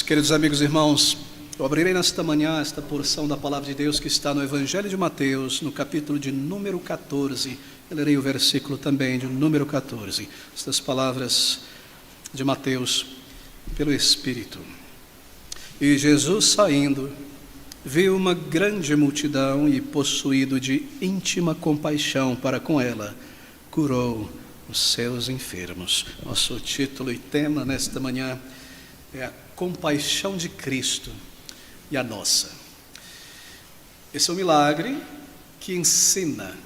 Queridos amigos e irmãos, eu abrirei nesta manhã esta porção da Palavra de Deus que está no Evangelho de Mateus, no capítulo de número 14. Eu lerei o versículo também de número 14. Estas palavras de Mateus pelo Espírito. E Jesus, saindo, viu uma grande multidão e, possuído de íntima compaixão para com ela, curou os seus enfermos. Nosso título e tema nesta manhã é a compaixão de Cristo e a nossa. Esse é um milagre que ensina,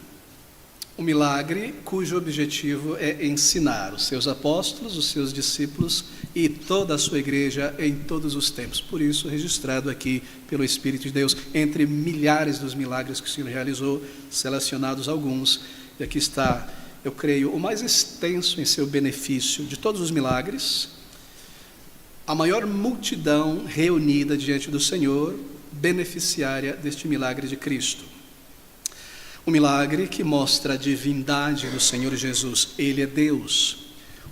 um milagre cujo objetivo é ensinar os seus apóstolos, os seus discípulos e toda a sua igreja em todos os tempos. Por isso, registrado aqui pelo Espírito de Deus, entre milhares dos milagres que o Senhor realizou, selecionados alguns, e aqui está, eu creio, o mais extenso em seu benefício de todos os milagres, a maior multidão reunida diante do Senhor, beneficiária deste milagre de Cristo. Um milagre que mostra a divindade do Senhor Jesus, Ele é Deus.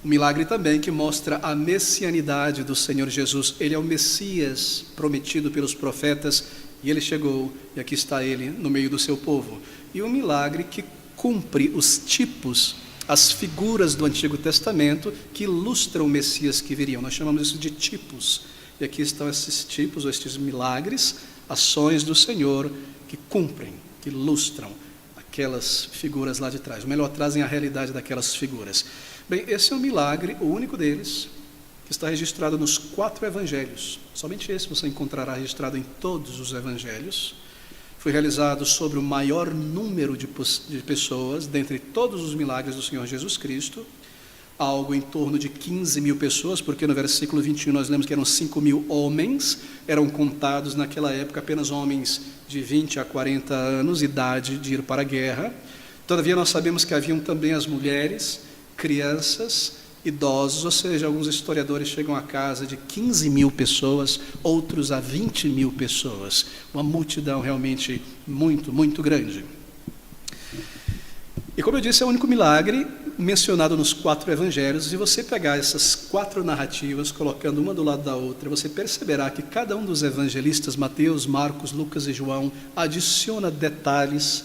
Um milagre também que mostra a messianidade do Senhor Jesus, Ele é o Messias prometido pelos profetas, e Ele chegou, e aqui está Ele no meio do seu povo. E um milagre que cumpre os tipos, as figuras do Antigo Testamento que ilustram o Messias que viriam. Nós chamamos isso de tipos. E aqui estão esses tipos, ou estes milagres, ações do Senhor que cumprem, que ilustram aquelas figuras lá de trás. Ou melhor, trazem a realidade daquelas figuras. Bem, esse é um milagre, o único deles, que está registrado nos 4 evangelhos. Somente esse você encontrará registrado em todos os evangelhos. Foi realizado sobre o maior número de pessoas, dentre todos os milagres do Senhor Jesus Cristo, algo em torno de 15 mil pessoas, porque no versículo 21 nós lemos que eram 5 mil homens, eram contados naquela época apenas homens de 20 a 40 anos, idade de ir para a guerra. Todavia nós sabemos que haviam também as mulheres, crianças, idosos, ou seja, alguns historiadores chegam a casa de 15 mil pessoas, outros a 20 mil pessoas, uma multidão realmente muito, muito grande. E como eu disse, é o único milagre mencionado nos 4 evangelhos. Se você pegar essas 4 narrativas, colocando uma do lado da outra, você perceberá que cada um dos evangelistas, Mateus, Marcos, Lucas e João, adiciona detalhes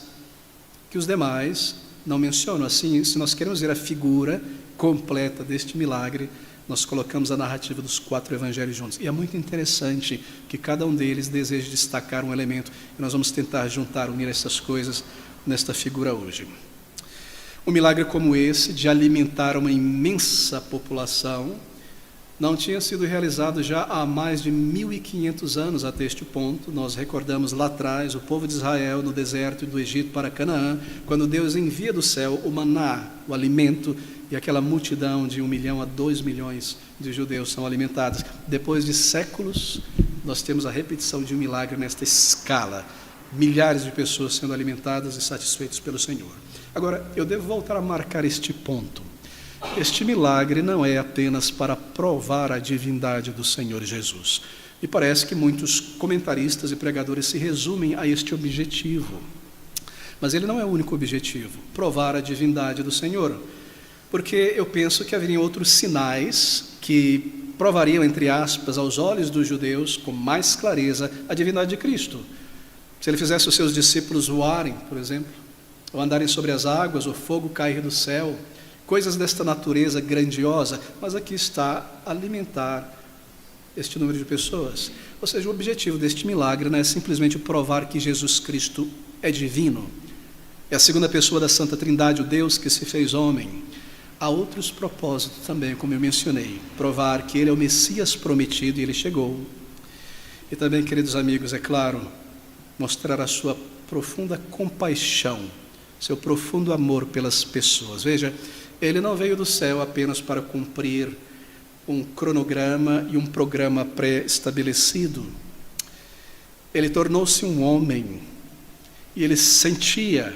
que os demais não mencionam. Assim, se nós queremos ver a figura completa deste milagre, nós colocamos a narrativa dos 4 evangelhos juntos. E é muito interessante que cada um deles deseja destacar um elemento, e nós vamos tentar unir essas coisas nesta figura hoje. Um milagre como esse, de alimentar uma imensa população, não tinha sido realizado já há mais de 1.500 anos até este ponto. Nós recordamos lá atrás o povo de Israel no deserto do Egito para Canaã, quando Deus envia do céu o maná, o alimento, e aquela multidão de 1 milhão a 2 milhões de judeus são alimentados. Depois de séculos, nós temos a repetição de um milagre nesta escala, milhares de pessoas sendo alimentadas e satisfeitas pelo Senhor. Agora, eu devo voltar a marcar este ponto. Este milagre não é apenas para provar a divindade do Senhor Jesus. E parece que muitos comentaristas e pregadores se resumem a este objetivo. Mas ele não é o único objetivo, provar a divindade do Senhor. Porque eu penso que haveriam outros sinais que provariam, entre aspas, aos olhos dos judeus, com mais clareza, a divindade de Cristo. Se ele fizesse os seus discípulos voarem, por exemplo, ou andarem sobre as águas, o fogo cair do céu, coisas desta natureza grandiosa, mas aqui está alimentar este número de pessoas. Ou seja, o objetivo deste milagre não é simplesmente provar que Jesus Cristo é divino, é a segunda pessoa da Santa Trindade, o Deus que se fez homem. Há outros propósitos também, como eu mencionei, provar que Ele é o Messias prometido e Ele chegou. E também, queridos amigos, é claro, mostrar a sua profunda compaixão, seu profundo amor pelas pessoas. Veja, Ele não veio do céu apenas para cumprir um cronograma e um programa pré-estabelecido. Ele tornou-se um homem e Ele sentia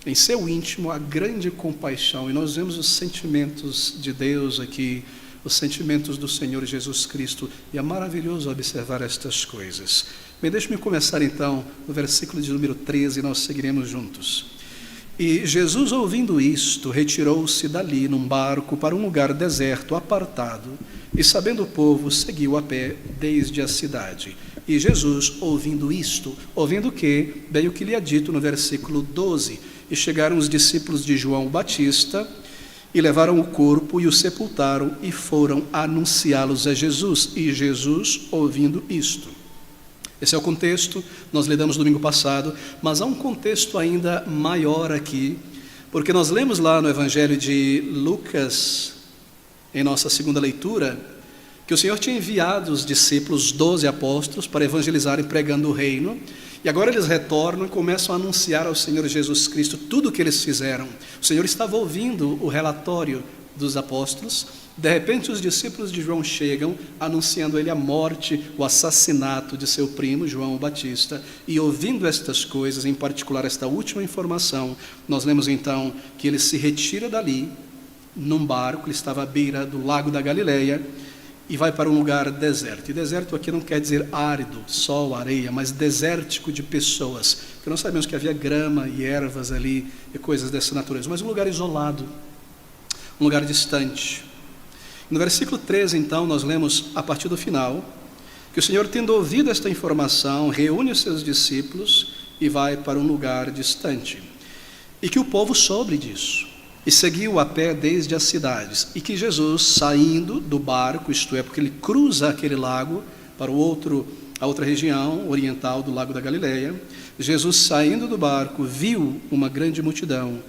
em seu íntimo a grande compaixão, e nós vemos os sentimentos de Deus aqui, os sentimentos do Senhor Jesus Cristo, e é maravilhoso observar estas coisas. Bem, deixe-me começar então no versículo de número 13, e nós seguiremos juntos. E Jesus, ouvindo isto, retirou-se dali num barco para um lugar deserto, apartado, E sabendo o povo, seguiu a pé desde a cidade. E Jesus, ouvindo isto, ouvindo o quê? Bem o que lhe é dito no versículo 12. E chegaram os discípulos de João Batista, e levaram o corpo e o sepultaram, e foram anunciá-los a Jesus. E Jesus, ouvindo isto. Esse é o contexto, nós lidamos domingo passado, mas há um contexto ainda maior aqui, porque nós lemos lá no Evangelho de Lucas, em nossa segunda leitura, que o Senhor tinha enviado os discípulos, 12 apóstolos, para evangelizarem pregando o reino, e agora eles retornam e começam a anunciar ao Senhor Jesus Cristo tudo o que eles fizeram. O Senhor estava ouvindo o relatório dos apóstolos. De repente os discípulos de João chegam, anunciando a ele a morte, o assassinato de seu primo, João Batista, e ouvindo estas coisas, em particular esta última informação, nós lemos então que ele se retira dali, num barco, ele estava à beira do lago da Galileia, e vai para um lugar deserto. E deserto aqui não quer dizer árido, sol, areia, mas desértico de pessoas, porque nós sabemos que havia grama e ervas ali, e coisas dessa natureza, mas um lugar isolado, um lugar distante. No versículo 13, então, nós lemos a partir do final, que o Senhor, tendo ouvido esta informação, reúne os seus discípulos e vai para um lugar distante. E que o povo soube disso, e seguiu a pé desde as cidades. E que Jesus, saindo do barco, isto é, porque ele cruza aquele lago para a outra região oriental do lago da Galileia, Jesus, saindo do barco, viu uma grande multidão.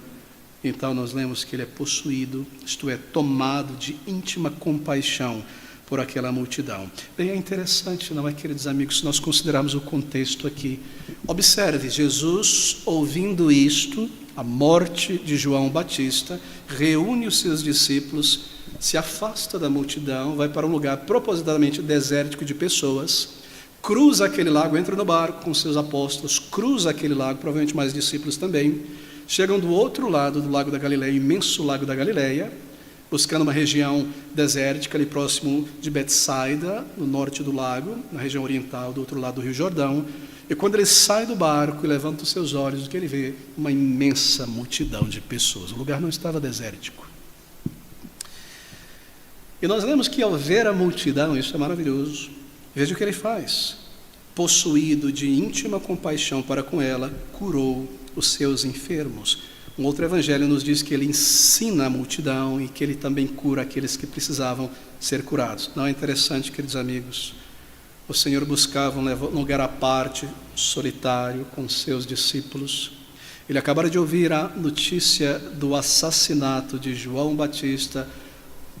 Então nós lemos que ele é possuído, isto é, tomado de íntima compaixão por aquela multidão. Bem, é interessante, não é, queridos amigos, se nós considerarmos o contexto aqui. Observe, Jesus, ouvindo isto, a morte de João Batista, reúne os seus discípulos, se afasta da multidão, vai para um lugar propositadamente desértico de pessoas, cruza aquele lago, entra no barco com seus apóstolos, cruza aquele lago, provavelmente mais discípulos também, chegam do outro lado do lago da Galileia, imenso lago da Galileia, buscando uma região desértica ali próximo de Betsaida, no norte do lago, na região oriental, do outro lado do Rio Jordão. E quando ele sai do barco e levanta os seus olhos, o que ele vê? Uma imensa multidão de pessoas. O lugar não estava desértico. E nós lemos que ao ver a multidão, isso é maravilhoso, veja o que ele faz. Possuído de íntima compaixão para com ela, curou os seus enfermos. Um outro evangelho nos diz que ele ensina a multidão e que ele também cura aqueles que precisavam ser curados. Não é interessante, queridos amigos? O Senhor buscava um lugar à parte, solitário, com seus discípulos. Ele acabara de ouvir a notícia do assassinato de João Batista,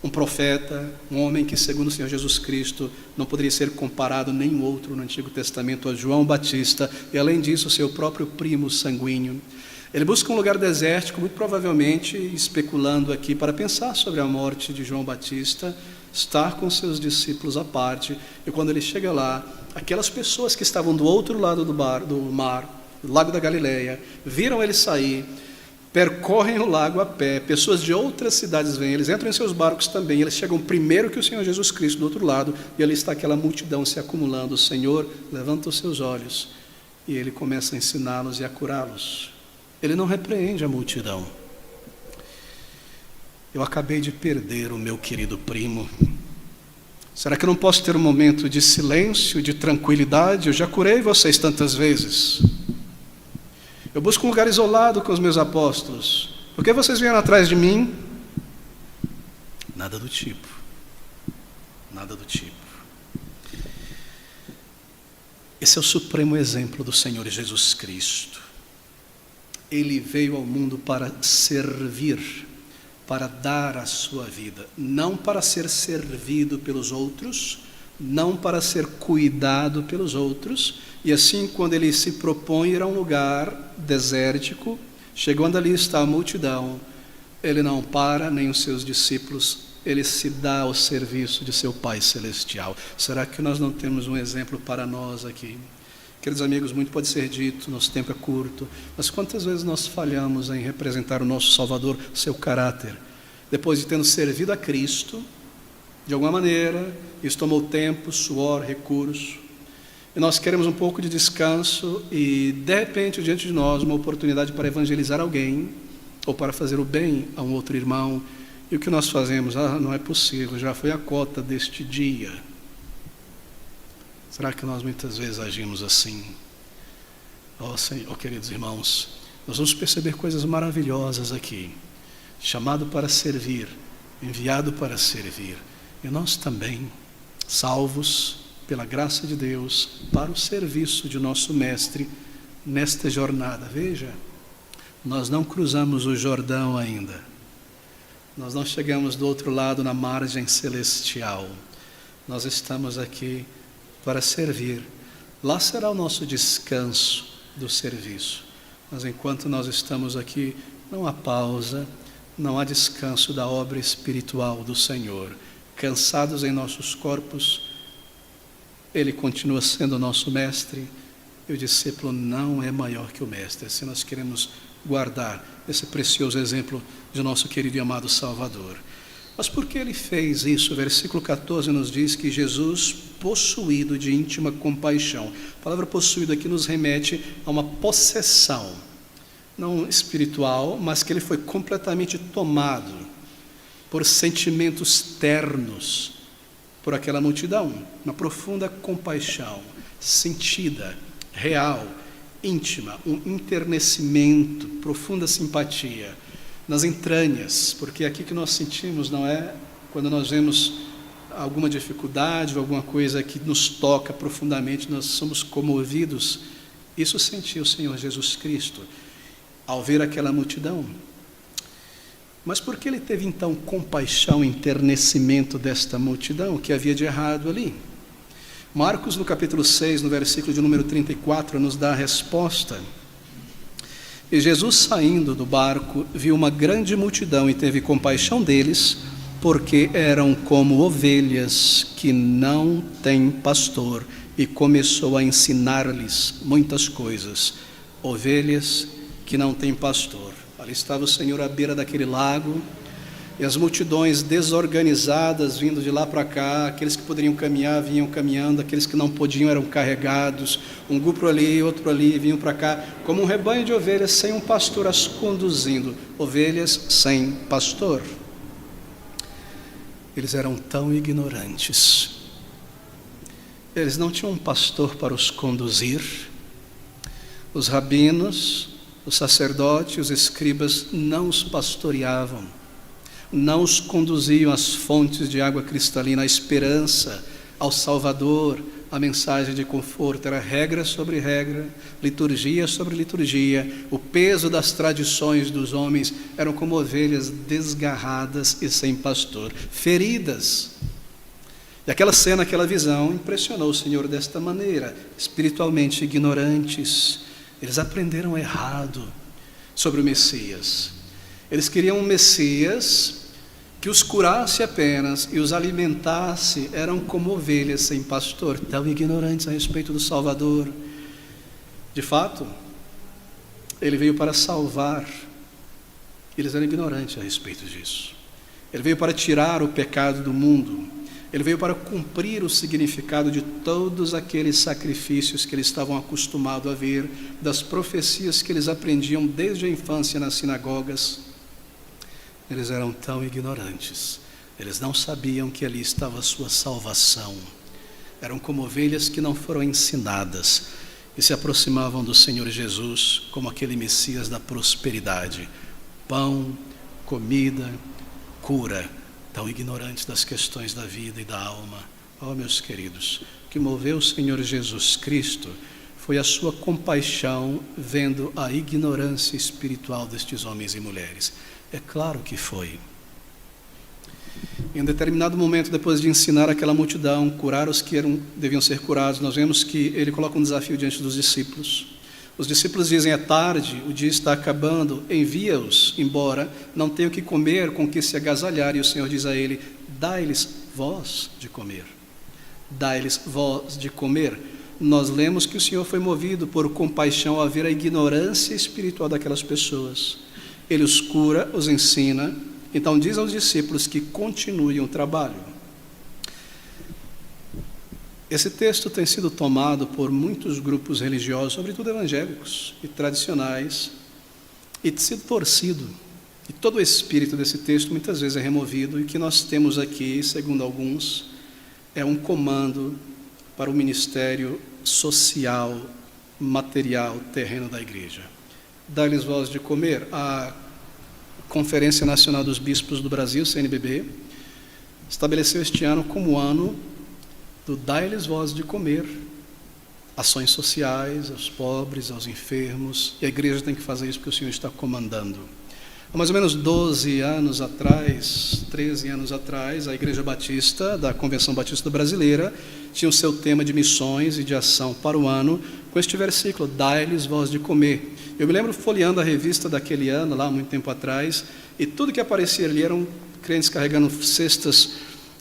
um profeta, um homem que, segundo o Senhor Jesus Cristo, não poderia ser comparado nenhum outro no Antigo Testamento a João Batista, e além disso, seu próprio primo sanguíneo. Ele busca um lugar desértico, muito provavelmente, especulando aqui, para pensar sobre a morte de João Batista, estar com seus discípulos à parte, e quando ele chega lá, aquelas pessoas que estavam do outro lado do mar, do lago da Galileia, viram ele sair, percorrem o lago a pé, pessoas de outras cidades vêm, eles entram em seus barcos também, eles chegam primeiro que o Senhor Jesus Cristo do outro lado, e ali está aquela multidão se acumulando. O Senhor levanta os seus olhos, e ele começa a ensiná-los e a curá-los. Ele não repreende a multidão. Eu acabei de perder o meu querido primo. Será que eu não posso ter um momento de silêncio, de tranquilidade? Eu já curei vocês tantas vezes. Eu busco um lugar isolado com os meus apóstolos. Por que vocês vieram atrás de mim? Nada do tipo. Nada do tipo. Esse é o supremo exemplo do Senhor Jesus Cristo. Ele veio ao mundo para servir, para dar a sua vida, não para ser servido pelos outros, não para ser cuidado pelos outros. E assim, quando ele se propõe ir a um lugar desértico, chegando ali está a multidão, ele não para, nem os seus discípulos, ele se dá ao serviço de seu Pai Celestial. Será que nós não temos um exemplo para nós aqui? Queridos amigos, muito pode ser dito, nosso tempo é curto, mas quantas vezes nós falhamos em representar o nosso Salvador, seu caráter, depois de tendo servido a Cristo, de alguma maneira, isso tomou tempo, suor, recurso, e nós queremos um pouco de descanso e, de repente, diante de nós, uma oportunidade para evangelizar alguém, ou para fazer o bem a um outro irmão, E o que nós fazemos? Não é possível, já foi a cota deste dia. Será que nós muitas vezes agimos assim? Senhor, queridos irmãos, nós vamos perceber coisas maravilhosas aqui. Chamado para servir, enviado para servir. E nós também, salvos pela graça de Deus, para o serviço de nosso Mestre nesta jornada. Veja, nós não cruzamos o Jordão ainda. Nós não chegamos do outro lado na margem celestial. Nós estamos aqui para servir. Lá será o nosso descanso do serviço. Mas enquanto nós estamos aqui, não há pausa, não há descanso da obra espiritual do Senhor. Cansados em nossos corpos, Ele continua sendo o nosso mestre, e o discípulo não é maior que o mestre. Se nós queremos guardar esse precioso exemplo de nosso querido e amado Salvador. Mas por que Ele fez isso? O versículo 14 nos diz que Jesus, possuído de íntima compaixão. A palavra possuído aqui nos remete a uma possessão, não espiritual, mas que Ele foi completamente tomado por sentimentos ternos por aquela multidão, uma profunda compaixão, sentida, real, íntima, um enternecimento, profunda simpatia nas entranhas, porque é aqui que nós sentimos, não é? Quando nós vemos alguma dificuldade ou alguma coisa que nos toca profundamente, nós somos comovidos. Isso sentiu o Senhor Jesus Cristo ao ver aquela multidão. Mas por que Ele teve então compaixão e enternecimento desta multidão? O que havia de errado ali? Marcos, no capítulo 6, no versículo de número 34, nos dá a resposta. E Jesus, saindo do barco, viu uma grande multidão e teve compaixão deles, porque eram como ovelhas que não têm pastor, e começou a ensinar-lhes muitas coisas. Ovelhas que não têm pastor. Ali estava o Senhor à beira daquele lago, e as multidões desorganizadas vindo de lá para cá, aqueles que poderiam caminhar vinham caminhando, aqueles que não podiam eram carregados, um grupo ali, outro ali, vinham para cá, como um rebanho de ovelhas sem um pastor as conduzindo, ovelhas sem pastor. Eles eram tão ignorantes, eles não tinham um pastor para os conduzir. Os rabinos, os sacerdotes, os escribas não os pastoreavam, não os conduziam às fontes de água cristalina, à esperança, ao Salvador, a mensagem de conforto. Era regra sobre regra, liturgia sobre liturgia. O peso das tradições dos homens eram como ovelhas desgarradas e sem pastor, feridas. E aquela cena, aquela visão impressionou o Senhor desta maneira. Espiritualmente ignorantes, eles aprenderam errado sobre o Messias. Eles queriam um Messias que os curasse apenas e os alimentasse. Eram como ovelhas sem pastor, tão ignorantes a respeito do Salvador. De fato, Ele veio para salvar. Eles eram ignorantes a respeito disso. Ele veio para tirar o pecado do mundo. Ele veio para cumprir o significado de todos aqueles sacrifícios que eles estavam acostumados a ver, das profecias que eles aprendiam desde a infância nas sinagogas. Eles eram tão ignorantes, eles não sabiam que ali estava a sua salvação. Eram como ovelhas que não foram ensinadas e se aproximavam do Senhor Jesus como aquele Messias da prosperidade. Pão, comida, cura. Tão ignorantes das questões da vida e da alma. Oh, meus queridos, o que moveu o Senhor Jesus Cristo foi a sua compaixão vendo a ignorância espiritual destes homens e mulheres. É claro que foi. Em um determinado momento, depois de ensinar aquela multidão, curar os que deviam ser curados, nós vemos que Ele coloca um desafio diante dos discípulos. Os discípulos dizem: é tarde, o dia está acabando, envia-os embora, não tenho o que comer, com que se agasalhar. E o Senhor diz a ele: dá-lhes vós de comer. Dá-lhes vós de comer. Nós lemos que o Senhor foi movido por compaixão ao ver a ignorância espiritual daquelas pessoas. Ele os cura, os ensina, então diz aos discípulos que continuem o trabalho. Esse texto tem sido tomado por muitos grupos religiosos, sobretudo evangélicos e tradicionais, e sido torcido. E todo o espírito desse texto muitas vezes é removido, e o que nós temos aqui, segundo alguns, é um comando para o ministério social, material, terreno da igreja. Dá-lhes voz de comer. A Conferência Nacional dos Bispos do Brasil, CNBB, estabeleceu este ano como ano do dá-lhes voz de comer, ações sociais aos pobres, aos enfermos, e a igreja tem que fazer isso porque o Senhor está comandando. Há mais ou menos 12 anos atrás, 13 anos atrás, a Igreja Batista, da Convenção Batista Brasileira, tinha o seu tema de missões e de ação para o ano, com este versículo, dai-lhes voz de comer. Eu me lembro folheando a revista daquele ano, lá muito tempo atrás, e tudo que aparecia ali eram crentes carregando cestas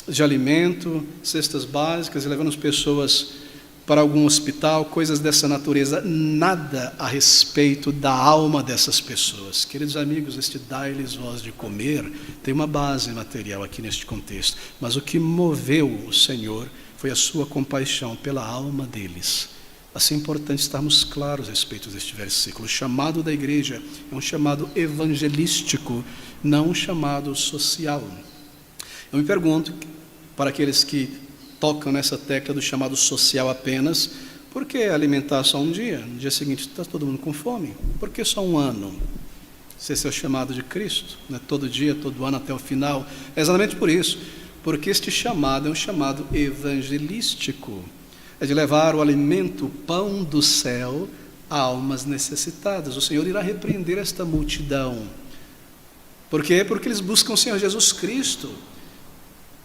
de alimento, cestas básicas, e levando as pessoas para algum hospital, coisas dessa natureza, nada a respeito da alma dessas pessoas. Queridos amigos, este dai-lhes voz de comer tem uma base material aqui neste contexto, mas o que moveu o Senhor foi a sua compaixão pela alma deles. Assim é importante estarmos claros a respeito deste versículo. O chamado da igreja é um chamado evangelístico, não um chamado social. Eu me pergunto, para aqueles que tocam nessa tecla do chamado social apenas, por que alimentar só um dia? No dia seguinte está todo mundo com fome. Por que só um ano? Se esse é o chamado de Cristo, né? Todo dia, todo ano até o final. É exatamente por isso, porque este chamado é um chamado evangelístico. É de levar o alimento, o pão do céu, a almas necessitadas. O Senhor irá repreender esta multidão. Por quê? Porque eles buscam o Senhor Jesus Cristo.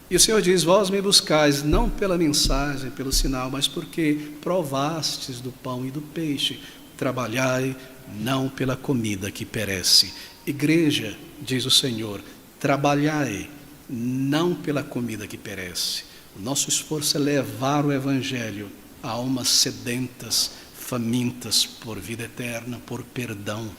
E o Senhor diz, vós me buscais, não pela mensagem, pelo sinal, mas porque provastes do pão e do peixe. Trabalhai, não pela comida que perece. Igreja, diz o Senhor, trabalhai, não pela comida que perece. O nosso esforço é levar o Evangelho a almas sedentas, famintas por vida eterna, por perdão.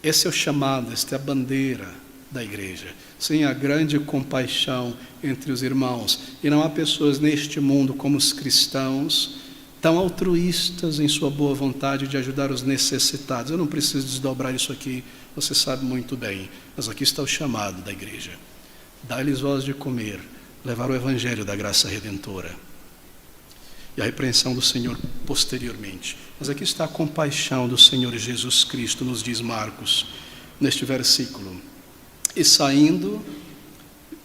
Esse é o chamado, esta é a bandeira da igreja. Sim, a grande compaixão entre os irmãos. E não há pessoas neste mundo como os cristãos tão altruístas em sua boa vontade de ajudar os necessitados. Eu não preciso desdobrar isso aqui, você sabe muito bem. Mas aqui está o chamado da igreja. Dá-lhes voz de comer, levar o evangelho da graça redentora. E a repreensão do Senhor posteriormente. Mas aqui está a compaixão do Senhor Jesus Cristo, nos diz Marcos, neste versículo. E saindo,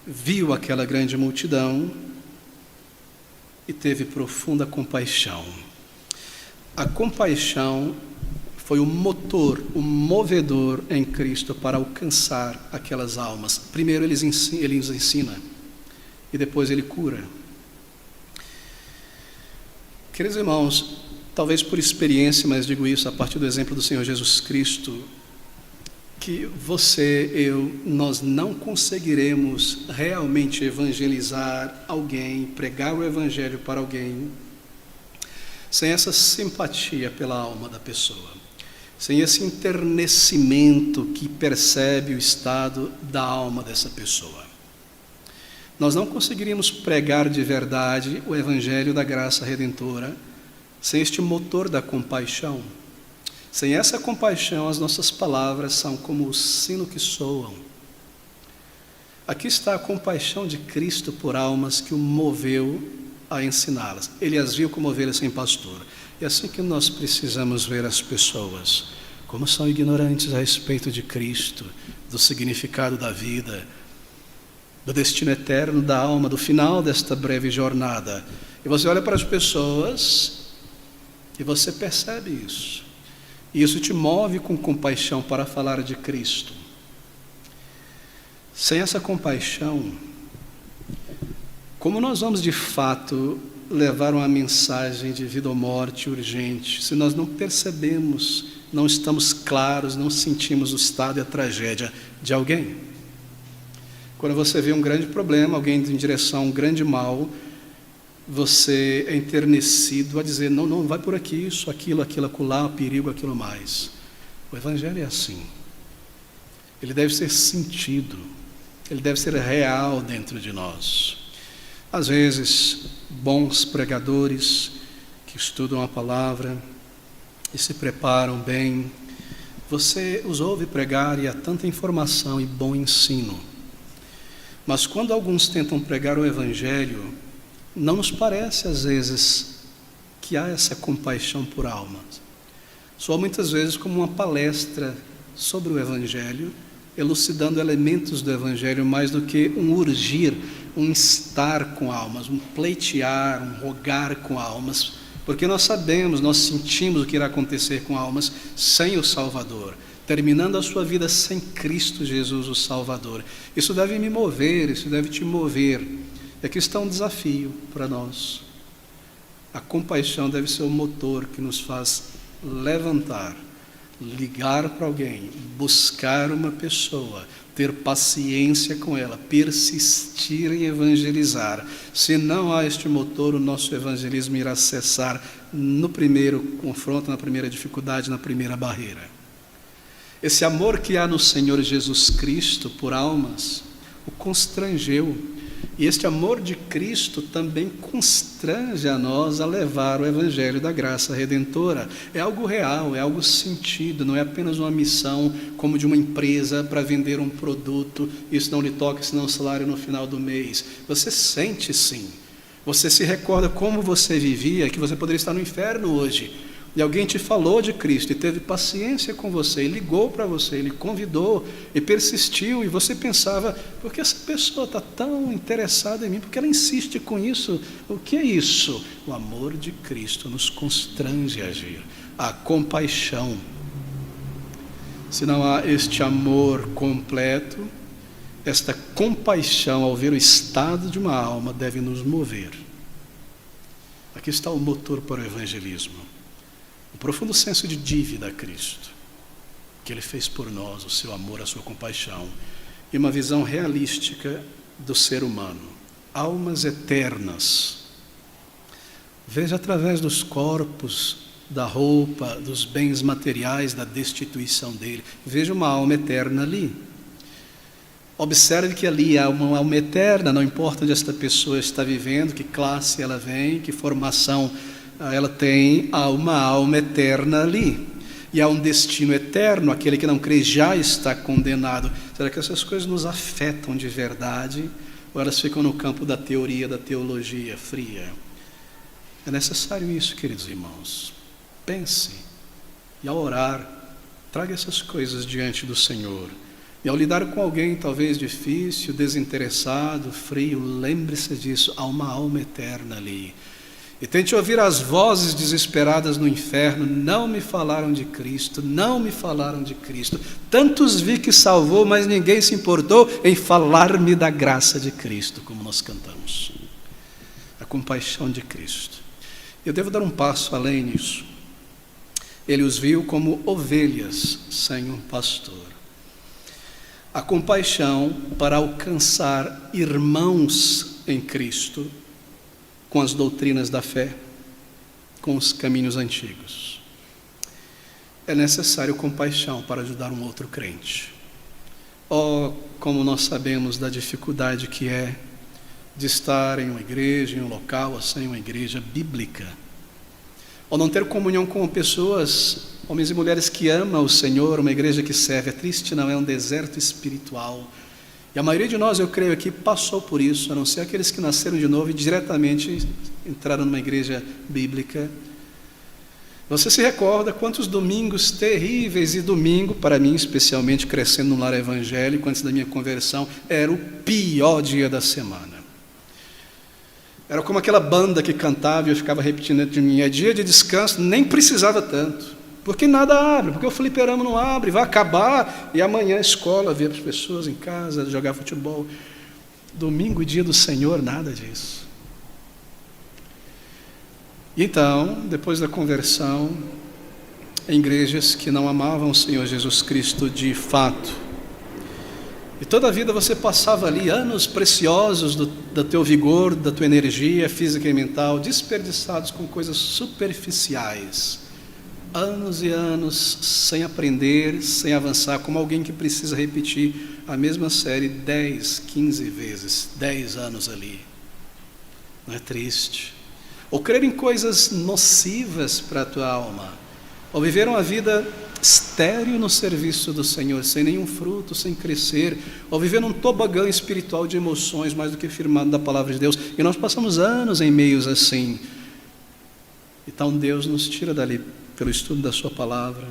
viu aquela grande multidão e teve profunda compaixão. A compaixão foi o motor, o movedor em Cristo para alcançar aquelas almas. Primeiro ele nos ensina e depois ele cura. Queridos irmãos, talvez por experiência, mas digo isso a partir do exemplo do Senhor Jesus Cristo, que você, eu, nós não conseguiremos realmente evangelizar alguém, pregar o evangelho para alguém, sem essa simpatia pela alma da pessoa, sem esse enternecimento que percebe o estado da alma dessa pessoa. Nós não conseguiríamos pregar de verdade o evangelho da graça redentora sem este motor da compaixão. Sem essa compaixão, as nossas palavras são como o sino que soam. Aqui está a compaixão de Cristo por almas que o moveu a ensiná-las. Ele as viu como ovelhas sem pastor. E é assim que nós precisamos ver as pessoas, como são ignorantes a respeito de Cristo, do significado da vida, do destino eterno da alma, do final desta breve jornada. E você olha para as pessoas e você percebe isso. E isso te move com compaixão para falar de Cristo. Sem essa compaixão, como nós vamos de fato levar uma mensagem de vida ou morte urgente, se nós não percebemos, não estamos claros, não sentimos o estado e a tragédia de alguém? Quando você vê um grande problema, alguém indo em direção a um grande mal, você é enternecido a dizer, não vai por aqui, isso, aquilo, acolá, perigo, aquilo mais. O Evangelho é assim. Ele deve ser sentido, ele deve ser real dentro de nós. Às vezes, bons pregadores que estudam a palavra e se preparam bem, Você os ouve pregar e há tanta informação e bom ensino. Mas quando alguns tentam pregar o Evangelho, não nos parece às vezes que há essa compaixão por almas. Soa muitas vezes como uma palestra sobre o Evangelho, elucidando elementos do Evangelho mais do que um urgir, um estar com almas, um pleitear, um rogar com almas, porque nós sabemos, nós sentimos o que irá acontecer com almas sem o Salvador, terminando a sua vida sem Cristo Jesus, o Salvador. Isso deve me mover, isso deve te mover. E aqui está um desafio para nós. A compaixão deve ser o motor que nos faz levantar, ligar para alguém, buscar uma pessoa, ter paciência com ela, persistir em evangelizar. Se não há este motor, o nosso evangelismo irá cessar no primeiro confronto, na primeira dificuldade, na primeira barreira. Esse amor que há no Senhor Jesus Cristo por almas o constrangeu. E este amor de Cristo também constrange a nós a levar o Evangelho da graça redentora. É algo real, é algo sentido, não é apenas uma missão como de uma empresa para vender um produto, isso não lhe toca, senão o salário no final do mês. Você sente sim, você se recorda como você vivia, que você poderia estar no inferno hoje, e alguém te falou de Cristo e teve paciência com você, e ligou para você, ele convidou e persistiu, e você pensava, por que essa pessoa está tão interessada em mim? Porque ela insiste com isso? O que é isso? O amor de Cristo nos constrange a agir, a compaixão. Se não há este amor completo, esta compaixão ao ver o estado de uma alma deve nos mover. Aqui está o motor para o evangelismo. O profundo senso de dívida a Cristo, que Ele fez por nós, o seu amor, a sua compaixão, e uma visão realística do ser humano, almas eternas. Veja através dos corpos, da roupa, dos bens materiais, da destituição dele, veja uma alma eterna ali. Observe que ali há uma alma eterna, não importa onde esta pessoa está vivendo, que classe ela vem, que formação ela tem, há uma alma eterna ali. E há um destino eterno, aquele que não crê já está condenado. Será que essas coisas nos afetam de verdade? Ou elas ficam no campo da teoria, da teologia fria? É necessário isso, queridos irmãos. Pense. E ao orar, traga essas coisas diante do Senhor. E ao lidar com alguém talvez difícil, desinteressado, frio, lembre-se disso, há uma alma eterna ali. E tente ouvir as vozes desesperadas no inferno, não me falaram de Cristo, não me falaram de Cristo. Tantos vi que salvou, mas ninguém se importou em falar-me da graça de Cristo, como nós cantamos. A compaixão de Cristo. Eu devo dar um passo além nisso. Ele os viu como ovelhas sem um pastor. A compaixão para alcançar irmãos em Cristo, com as doutrinas da fé, com os caminhos antigos. É necessário compaixão para ajudar um outro crente. Oh, como nós sabemos da dificuldade que é de estar em uma igreja, em um local assim, uma igreja bíblica, ou não ter comunhão com pessoas, homens e mulheres que amam o Senhor, uma igreja que serve. É triste, não? É um deserto espiritual. E a maioria de nós, eu creio aqui, passou por isso, a não ser aqueles que nasceram de novo e diretamente entraram numa igreja bíblica. Você se recorda quantos domingos terríveis, e domingo, para mim especialmente, crescendo no lar evangélico, antes da minha conversão, era o pior dia da semana. Era como aquela banda que cantava e eu ficava repetindo dentro de mim, é dia de descanso, nem precisava tanto. Porque nada abre, porque o fliperama não abre, vai acabar, e amanhã a escola, ver as pessoas em casa, jogar futebol. Domingo e dia do Senhor, nada disso. E então, depois da conversão, em igrejas que não amavam o Senhor Jesus Cristo de fato, e toda a vida você passava ali anos preciosos do teu vigor, da tua energia física e mental, desperdiçados com coisas superficiais, anos e anos sem aprender, sem avançar, como alguém que precisa repetir a mesma série 10, 15 vezes, 10 anos ali. Não é triste? Ou crer em coisas nocivas para a tua alma, ou viver uma vida estéril no serviço do Senhor, sem nenhum fruto, sem crescer, ou viver num tobogã espiritual de emoções mais do que firmado da palavra de Deus. E nós passamos anos em meios assim. Então Deus nos tira dali pelo estudo da sua palavra.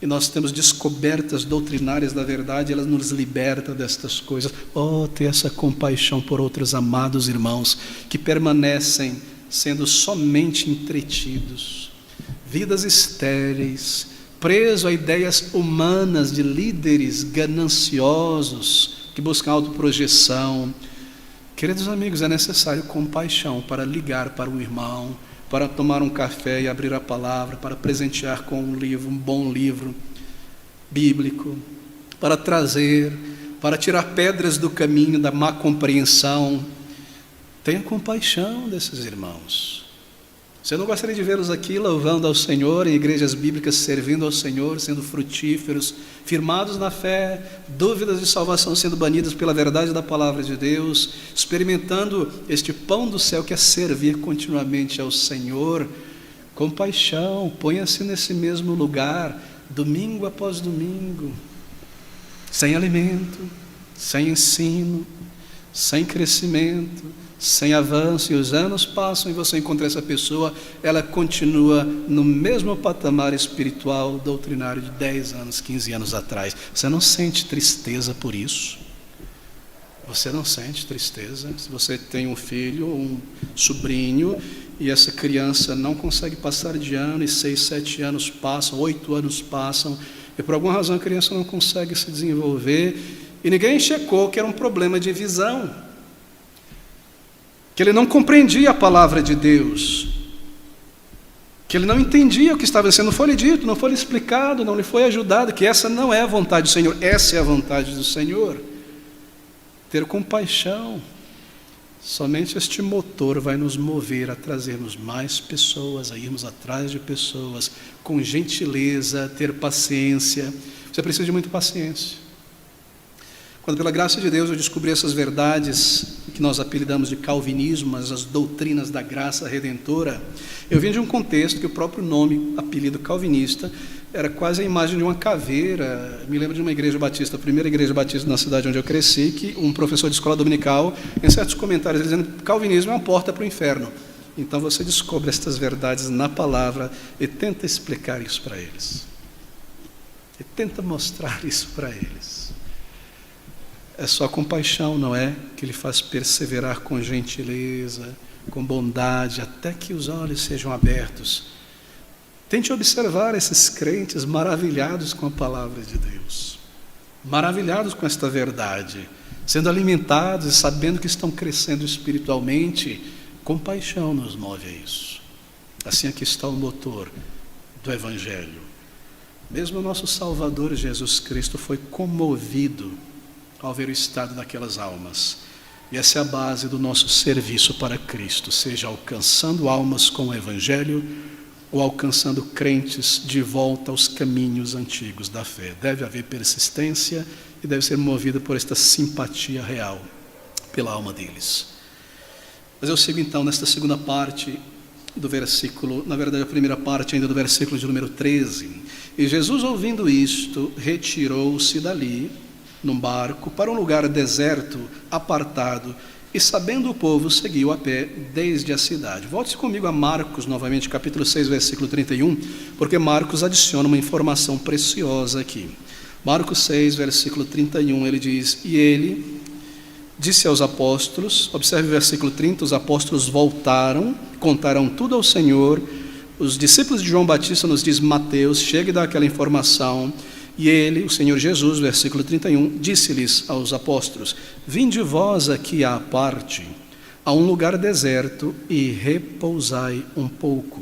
E nós temos descobertas doutrinárias da verdade, elas nos libertam destas coisas. Oh, ter essa compaixão por outros amados irmãos que permanecem sendo somente entretidos, vidas estéreis, presos a ideias humanas de líderes gananciosos que buscam autoprojeção. Queridos amigos, é necessário compaixão para ligar para um irmão, para tomar um café e abrir a palavra, para presentear com um livro, um bom livro bíblico, para trazer, para tirar pedras do caminho da má compreensão. Tenha compaixão desses irmãos. Você não gostaria de vê-los aqui louvando ao Senhor, em igrejas bíblicas, servindo ao Senhor, sendo frutíferos, firmados na fé, dúvidas de salvação sendo banidas pela verdade da palavra de Deus, experimentando este pão do céu que é servir continuamente ao Senhor? Compaixão, ponha-se nesse mesmo lugar, domingo após domingo, sem alimento, sem ensino, sem crescimento, sem avanço, e os anos passam e você encontra essa pessoa, ela continua no mesmo patamar espiritual, doutrinário de 10 anos, 15 anos atrás. Você não sente tristeza por isso? Você não sente tristeza? Se você tem um filho, um sobrinho, e essa criança não consegue passar de ano, e 6, 7 anos passam, 8 anos passam, e por alguma razão a criança não consegue se desenvolver, e ninguém checou que era um problema de visão, que ele não compreendia a palavra de Deus, que ele não entendia o que estava sendo, não foi lhe dito, não foi lhe explicado, não lhe foi ajudado, que essa não é a vontade do Senhor, essa é a vontade do Senhor. Ter compaixão, somente este motor vai nos mover a trazermos mais pessoas, a irmos atrás de pessoas, com gentileza, ter paciência. Você precisa de muita paciência. Quando pela graça de Deus eu descobri essas verdades que nós apelidamos de calvinismo, mas as doutrinas da graça redentora, eu vim de um contexto que o próprio nome, apelido calvinista, era quase a imagem de uma caveira. Me lembro de uma igreja batista, a primeira igreja batista na cidade onde eu cresci, que um professor de escola dominical, em certos comentários, dizendo que calvinismo é uma porta para o inferno. Então você descobre estas verdades na palavra e tenta explicar isso para eles. E tenta mostrar isso para eles. É só compaixão, não é? Que lhe faz perseverar com gentileza, com bondade, até que os olhos sejam abertos. Tente observar esses crentes maravilhados com a palavra de Deus, maravilhados com esta verdade, sendo alimentados e sabendo que estão crescendo espiritualmente. Compaixão nos move a isso. Assim aqui está o motor do Evangelho. Mesmo o nosso Salvador Jesus Cristo foi comovido ao ver o estado daquelas almas. E essa é a base do nosso serviço para Cristo, seja alcançando almas com o Evangelho ou alcançando crentes de volta aos caminhos antigos da fé. Deve haver persistência e deve ser movido por esta simpatia real pela alma deles. Mas eu sigo então nesta segunda parte do versículo, na verdade a primeira parte ainda do versículo de número 13. E Jesus, ouvindo isto, retirou-se dali num barco para um lugar deserto, apartado, e sabendo o povo, seguiu a pé desde a cidade. Volte comigo a Marcos, novamente, capítulo 6, versículo 31, porque Marcos adiciona uma informação preciosa aqui. Marcos 6, versículo 31, ele diz: e ele disse aos apóstolos, observe o versículo 30, os apóstolos voltaram, contaram tudo ao Senhor. Os discípulos de João Batista, nos diz Mateus, chega e dá aquela informação. E ele, o Senhor Jesus, versículo 31, disse-lhes aos apóstolos: vinde vós aqui à parte, a um lugar deserto, e repousai um pouco.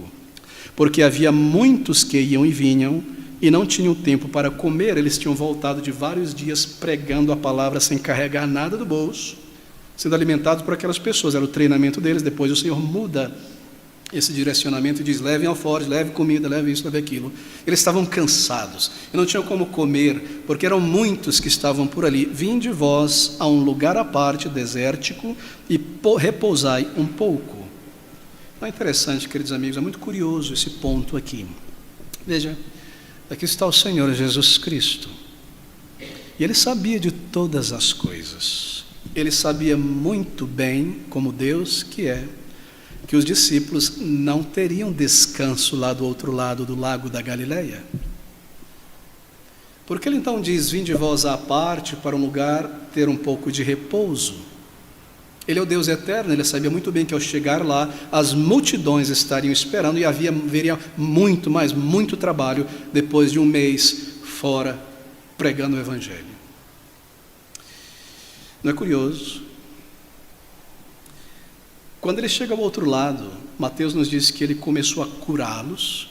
Porque havia muitos que iam e vinham, e não tinham tempo para comer. Eles tinham voltado de vários dias pregando a palavra sem carregar nada do bolso, sendo alimentados por aquelas pessoas. Era o treinamento deles. Depois o Senhor muda esse direcionamento e diz: levem alforjes, leve comida, leve isso, leve aquilo. Eles estavam cansados e não tinham como comer, porque eram muitos que estavam por ali. Vinde vós a um lugar à parte, desértico, e repousai um pouco. Não é interessante, queridos amigos? É muito curioso esse ponto aqui. Veja, Aqui está o Senhor Jesus Cristo. E Ele sabia de todas as coisas. Ele sabia muito bem, como Deus que é, que os discípulos não teriam descanso lá do outro lado do lago da Galileia. Porque Ele então diz: vinde vós à parte para um lugar ter um pouco de repouso. Ele é o Deus eterno, Ele sabia muito bem que ao chegar lá, as multidões estariam esperando e haveria muito trabalho depois de um mês fora pregando o Evangelho. Não é curioso? Quando Ele chega ao outro lado, Mateus nos diz que Ele começou a curá-los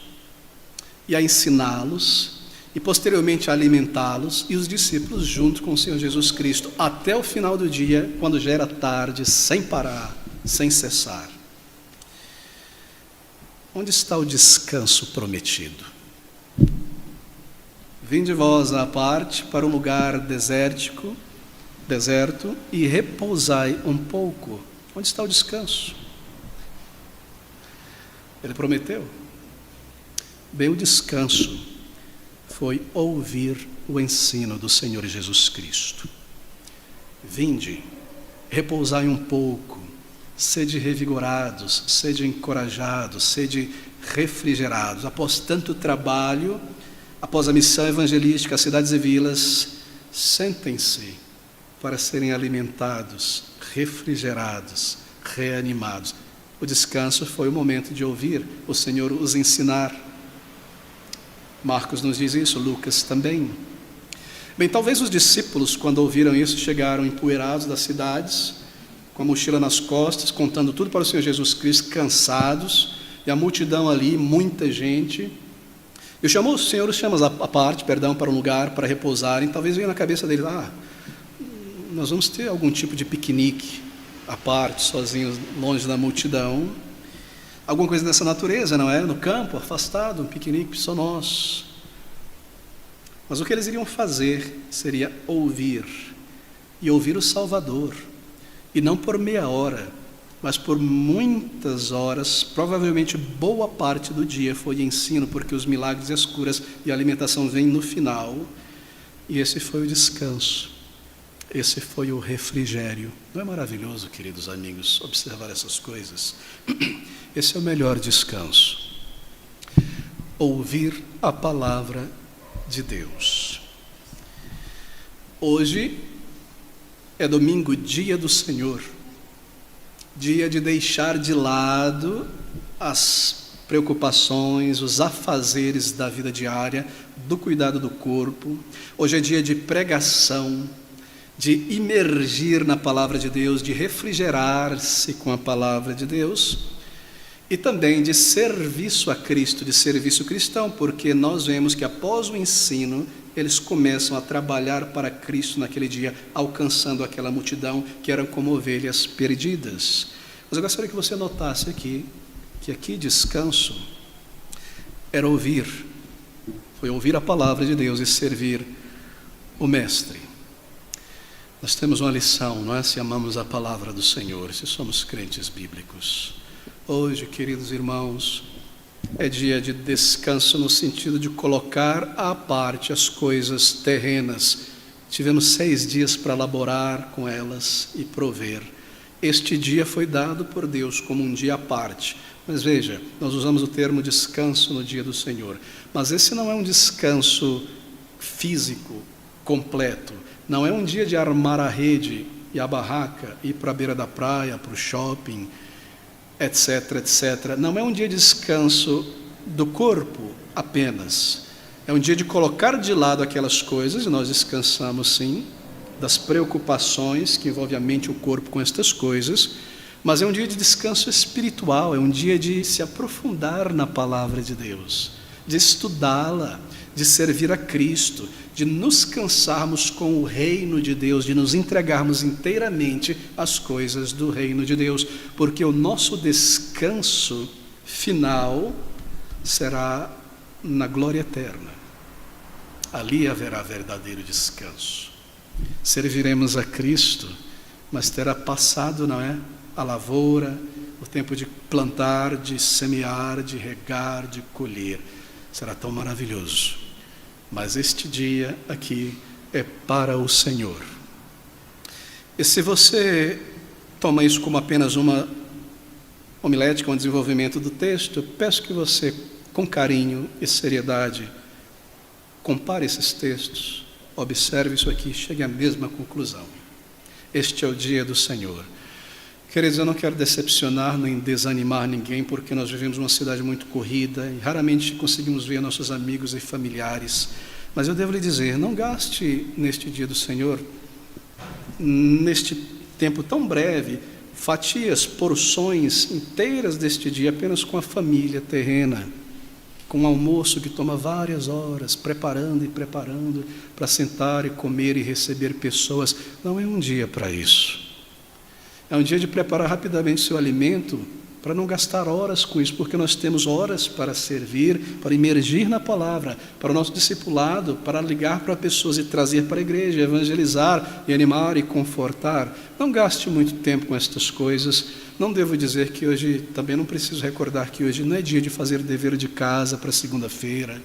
e a ensiná-los e posteriormente a alimentá-los e os discípulos junto com o Senhor Jesus Cristo até o final do dia, quando já era tarde, sem parar, sem cessar. Onde está o descanso prometido? Vinde vós à parte para um lugar deserto, e repousai um pouco. Onde está o descanso? Ele prometeu. Bem, o descanso foi ouvir o ensino do Senhor Jesus Cristo. Vinde, repousai um pouco, sede revigorados, sede encorajados, sede refrigerados. Após tanto trabalho, após a missão evangelística às cidades e vilas, sentem-se para serem alimentados, refrigerados, reanimados. O descanso foi o momento de ouvir o Senhor os ensinar. Marcos nos diz isso, Lucas também. Bem, talvez os discípulos, quando ouviram isso, chegaram empoeirados das cidades, com a mochila nas costas, contando tudo para o Senhor Jesus Cristo, cansados, e a multidão ali, muita gente. E o Senhor os chama à parte, para um lugar para repousarem. Talvez venha na cabeça deles: nós vamos ter algum tipo de piquenique à parte, sozinhos, longe da multidão. Alguma coisa dessa natureza, não é? No campo, afastado, um piquenique só nós. Mas o que eles iriam fazer seria ouvir, e ouvir o Salvador. E não por meia hora, mas por muitas horas, provavelmente boa parte do dia foi ensino, porque os milagres e as curas e a alimentação vêm no final. E esse foi o descanso. Esse foi o refrigério. Não é maravilhoso, queridos amigos, observar essas coisas? Esse é o melhor descanso. Ouvir a palavra de Deus. Hoje é domingo, dia do Senhor. Dia de deixar de lado as preocupações, os afazeres da vida diária, do cuidado do corpo. Hoje é dia de pregação, de imergir na palavra de Deus, de refrigerar-se com a palavra de Deus, e também de serviço a Cristo, de serviço cristão, porque nós vemos que após o ensino, eles começam a trabalhar para Cristo naquele dia, alcançando aquela multidão que eram como ovelhas perdidas. Mas eu gostaria que você notasse aqui, que aqui descanso era ouvir, foi ouvir a palavra de Deus e servir o Mestre. Nós temos uma lição, não é? Se amamos a palavra do Senhor, se somos crentes bíblicos. Hoje, queridos irmãos, é dia de descanso no sentido de colocar à parte as coisas terrenas. Tivemos 6 dias para laborar com elas e prover. Este dia foi dado por Deus como um dia à parte. Mas veja, nós usamos o termo descanso no dia do Senhor. Mas esse não é um descanso físico, completo. Não é um dia de armar a rede e a barraca, ir para a beira da praia, para o shopping, etc, etc. Não é um dia de descanso do corpo apenas. É um dia de colocar de lado aquelas coisas, e nós descansamos sim, das preocupações que envolvem a mente e o corpo com estas coisas, mas é um dia de descanso espiritual, é um dia de se aprofundar na palavra de Deus, de estudá-la, de servir a Cristo, de nos cansarmos com o reino de Deus, de nos entregarmos inteiramente às coisas do reino de Deus, porque o nosso descanso final será na glória eterna. Ali haverá verdadeiro descanso. Serviremos a Cristo, mas terá passado, não é? A lavoura, o tempo de plantar, de semear, de regar, de colher. Será tão maravilhoso. mas este dia aqui é para o Senhor. E se você toma isso como apenas uma homilética, um desenvolvimento do texto, eu peço que você, com carinho e seriedade, compare esses textos, observe isso aqui, chegue à mesma conclusão. Este é o dia do Senhor. Queridos, eu não quero decepcionar nem desanimar ninguém, porque nós vivemos uma cidade muito corrida e raramente conseguimos ver nossos amigos e familiares. Mas eu devo lhe dizer, não gaste neste dia do Senhor, neste tempo tão breve, fatias, porções inteiras deste dia apenas com a família terrena, com um almoço que toma várias horas, preparando e preparando para sentar e comer e receber pessoas. Não é um dia para isso. É um dia de preparar rapidamente seu alimento, para não gastar horas com isso, porque nós temos horas para servir, para imergir na palavra, para o nosso discipulado, para ligar para pessoas e trazer para a igreja, evangelizar e animar e confortar. Não gaste muito tempo com estas coisas. Não devo dizer que hoje, também não preciso recordar que hoje não é dia de fazer dever de casa para segunda-feira,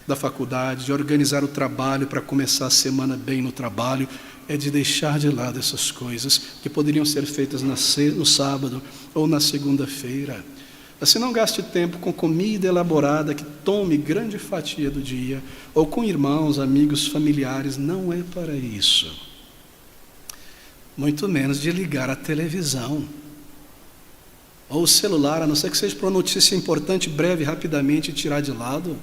da faculdade, de organizar o trabalho para começar a semana bem no trabalho. É de deixar de lado essas coisas que poderiam ser feitas no sábado ou na segunda-feira. Assim, não gaste tempo com comida elaborada que tome grande fatia do dia, ou com irmãos, amigos, familiares. Não é para isso. Muito menos de ligar a televisão ou o celular, a não ser que seja para uma notícia importante, breve, rapidamente, tirar de lado.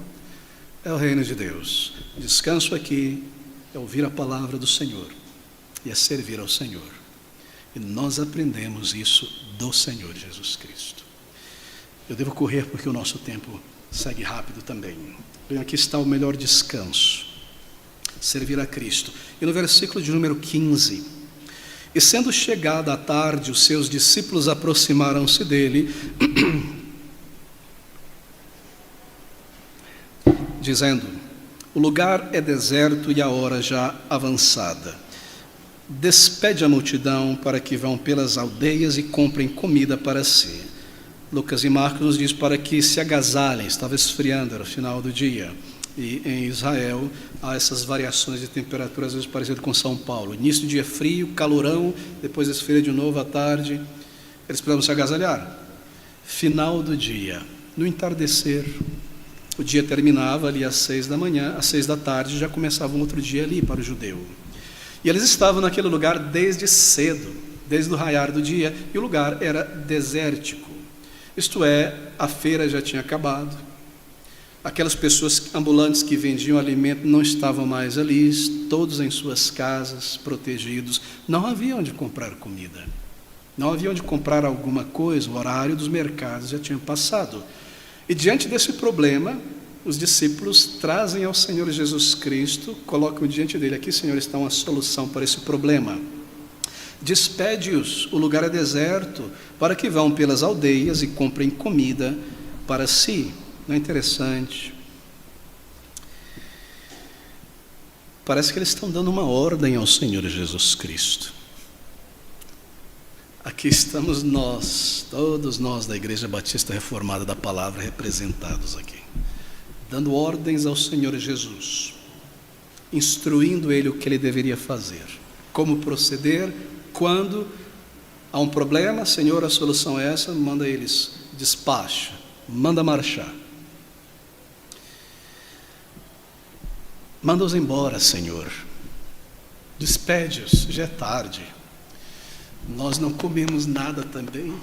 É o reino de Deus. Descanso aqui é ouvir a palavra do Senhor e é servir ao Senhor. E nós aprendemos isso do Senhor Jesus Cristo. Eu devo correr porque o nosso tempo segue rápido também. Bem, aqui está o melhor descanso: servir a Cristo. E no versículo de número 15: e sendo chegada a tarde, os seus discípulos aproximaram-se dele, dizendo: o lugar é deserto e a hora já avançada. Despede a multidão para que vão pelas aldeias e comprem comida para si. Lucas e Marcos nos diz para que se agasalhem. Estava esfriando, era o final do dia. E em Israel há essas variações de temperatura, às vezes parecido com São Paulo. Início do dia frio, calorão, depois esfria de novo à tarde. Eles precisavam se agasalhar. Final do dia, no entardecer, o dia terminava ali às 6 da manhã, às 6 da tarde já começava um outro dia ali para o judeu. E eles estavam naquele lugar desde cedo, desde o raiar do dia, e o lugar era desértico. Isto é, a feira já tinha acabado, aquelas pessoas ambulantes que vendiam alimento não estavam mais ali, todos em suas casas, protegidos. Não havia onde comprar comida, não havia onde comprar alguma coisa, o horário dos mercados já tinha passado. E diante desse problema, os discípulos trazem ao Senhor Jesus Cristo, colocam diante dele: aqui, Senhor, está uma solução para esse problema. Despede-os, o lugar é deserto, para que vão pelas aldeias e comprem comida para si. Não é interessante? Parece que eles estão dando uma ordem ao Senhor Jesus Cristo. Aqui estamos nós, todos nós da Igreja Batista Reformada da Palavra, representados aqui, dando ordens ao Senhor Jesus, instruindo Ele o que Ele deveria fazer, como proceder, quando há um problema. Senhor, a solução é essa, manda eles, despacha, manda marchar. Manda-os embora, Senhor, despede-os, já é tarde, nós não comemos nada também,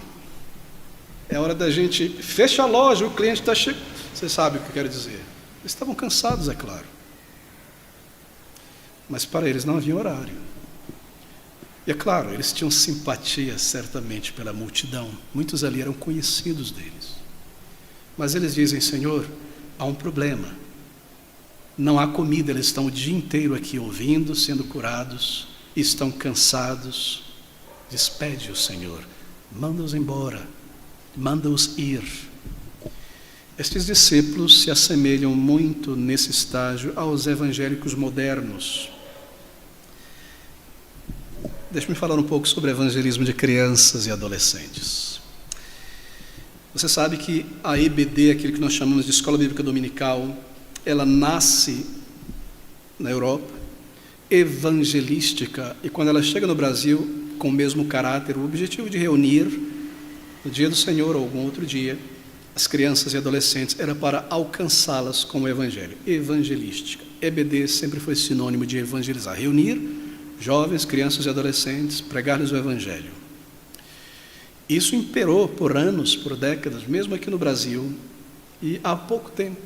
é hora da gente, fecha a loja, o cliente está chegando. Você sabe o que eu quero dizer. Eles estavam cansados, é claro, mas para eles não havia horário. E é claro, eles tinham simpatia certamente pela multidão, muitos ali eram conhecidos deles, mas eles dizem: Senhor, há um problema, não há comida. Eles estão o dia inteiro aqui ouvindo, sendo curados, estão cansados. Despede-os, Senhor, manda-os embora, manda-os ir. Estes discípulos se assemelham muito nesse estágio aos evangélicos modernos. Deixe-me falar um pouco sobre evangelismo de crianças e adolescentes. Você sabe que a EBD, aquilo que nós chamamos de Escola Bíblica Dominical, ela nasce na Europa, evangelística, e quando ela chega no Brasil, com o mesmo caráter, o objetivo de reunir, no dia do Senhor ou algum outro dia, as crianças e adolescentes, era para alcançá-las com o Evangelho, evangelística. EBD sempre foi sinônimo de evangelizar, reunir jovens, crianças e adolescentes, pregar-lhes o Evangelho. Isso imperou por anos, por décadas, mesmo aqui no Brasil, e há pouco tempo,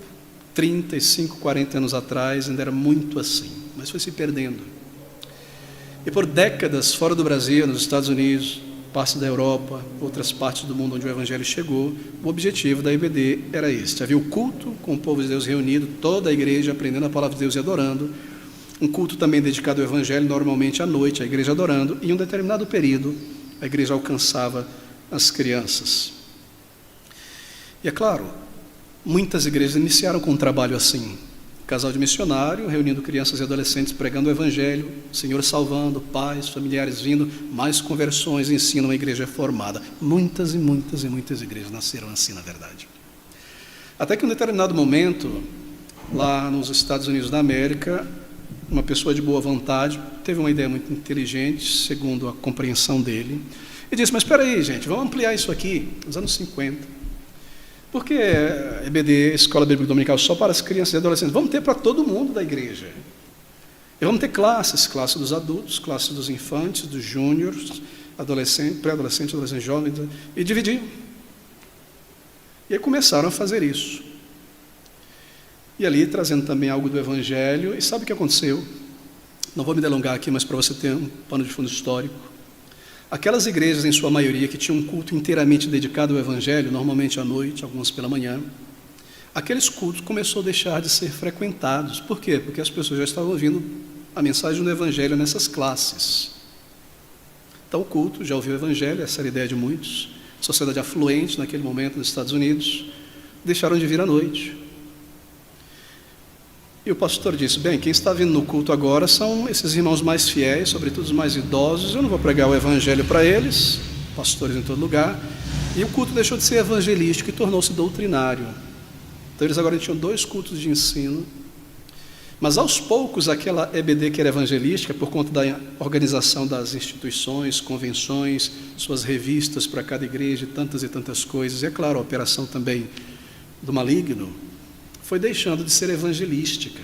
35, 40 anos atrás, ainda era muito assim, mas foi se perdendo. E por décadas, fora do Brasil, nos Estados Unidos, parte da Europa, outras partes do mundo onde o Evangelho chegou, o objetivo da EBD era este. Havia o culto com o povo de Deus reunido, toda a igreja aprendendo a palavra de Deus e adorando, um culto também dedicado ao Evangelho, normalmente à noite, a igreja adorando, e em um determinado período, a igreja alcançava as crianças. E é claro, muitas igrejas iniciaram com um trabalho assim, casal de missionário, reunindo crianças e adolescentes, pregando o Evangelho, o Senhor salvando, pais, familiares vindo, mais conversões, ensino, uma igreja formada. Muitas e muitas e muitas igrejas nasceram assim, na verdade. Até que em um determinado momento, lá nos Estados Unidos da América, uma pessoa de boa vontade teve uma ideia muito inteligente, segundo a compreensão dele, e disse, mas espera aí, gente, vamos ampliar isso aqui, nos anos 50. Por que EBD, Escola Bíblica Dominical, só para as crianças e adolescentes? Vamos ter para todo mundo da igreja. E vamos ter classes, classe dos adultos, classe dos infantes, dos júniores, adolescentes, pré-adolescentes, adolescentes jovens, e dividir. E aí começaram a fazer isso. E ali, trazendo também algo do Evangelho, e sabe o que aconteceu? Não vou me delongar aqui, mas para você ter um pano de fundo histórico. Aquelas igrejas, em sua maioria, que tinham um culto inteiramente dedicado ao Evangelho, normalmente à noite, algumas pela manhã, aqueles cultos começaram a deixar de ser frequentados. Por quê? Porque as pessoas já estavam ouvindo a mensagem do Evangelho nessas classes. Então o culto, já ouviu o Evangelho, essa era a ideia de muitos, sociedade afluente naquele momento nos Estados Unidos, deixaram de vir à noite. E o pastor disse, bem, quem está vindo no culto agora são esses irmãos mais fiéis, sobretudo os mais idosos, eu não vou pregar o Evangelho para eles, pastores em todo lugar, e o culto deixou de ser evangelístico e tornou-se doutrinário. Então eles agora tinham 2 cultos de ensino, mas aos poucos aquela EBD que era evangelística, por conta da organização das instituições, convenções, suas revistas para cada igreja, tantas e tantas coisas, e é claro, a operação também do maligno, foi deixando de ser evangelística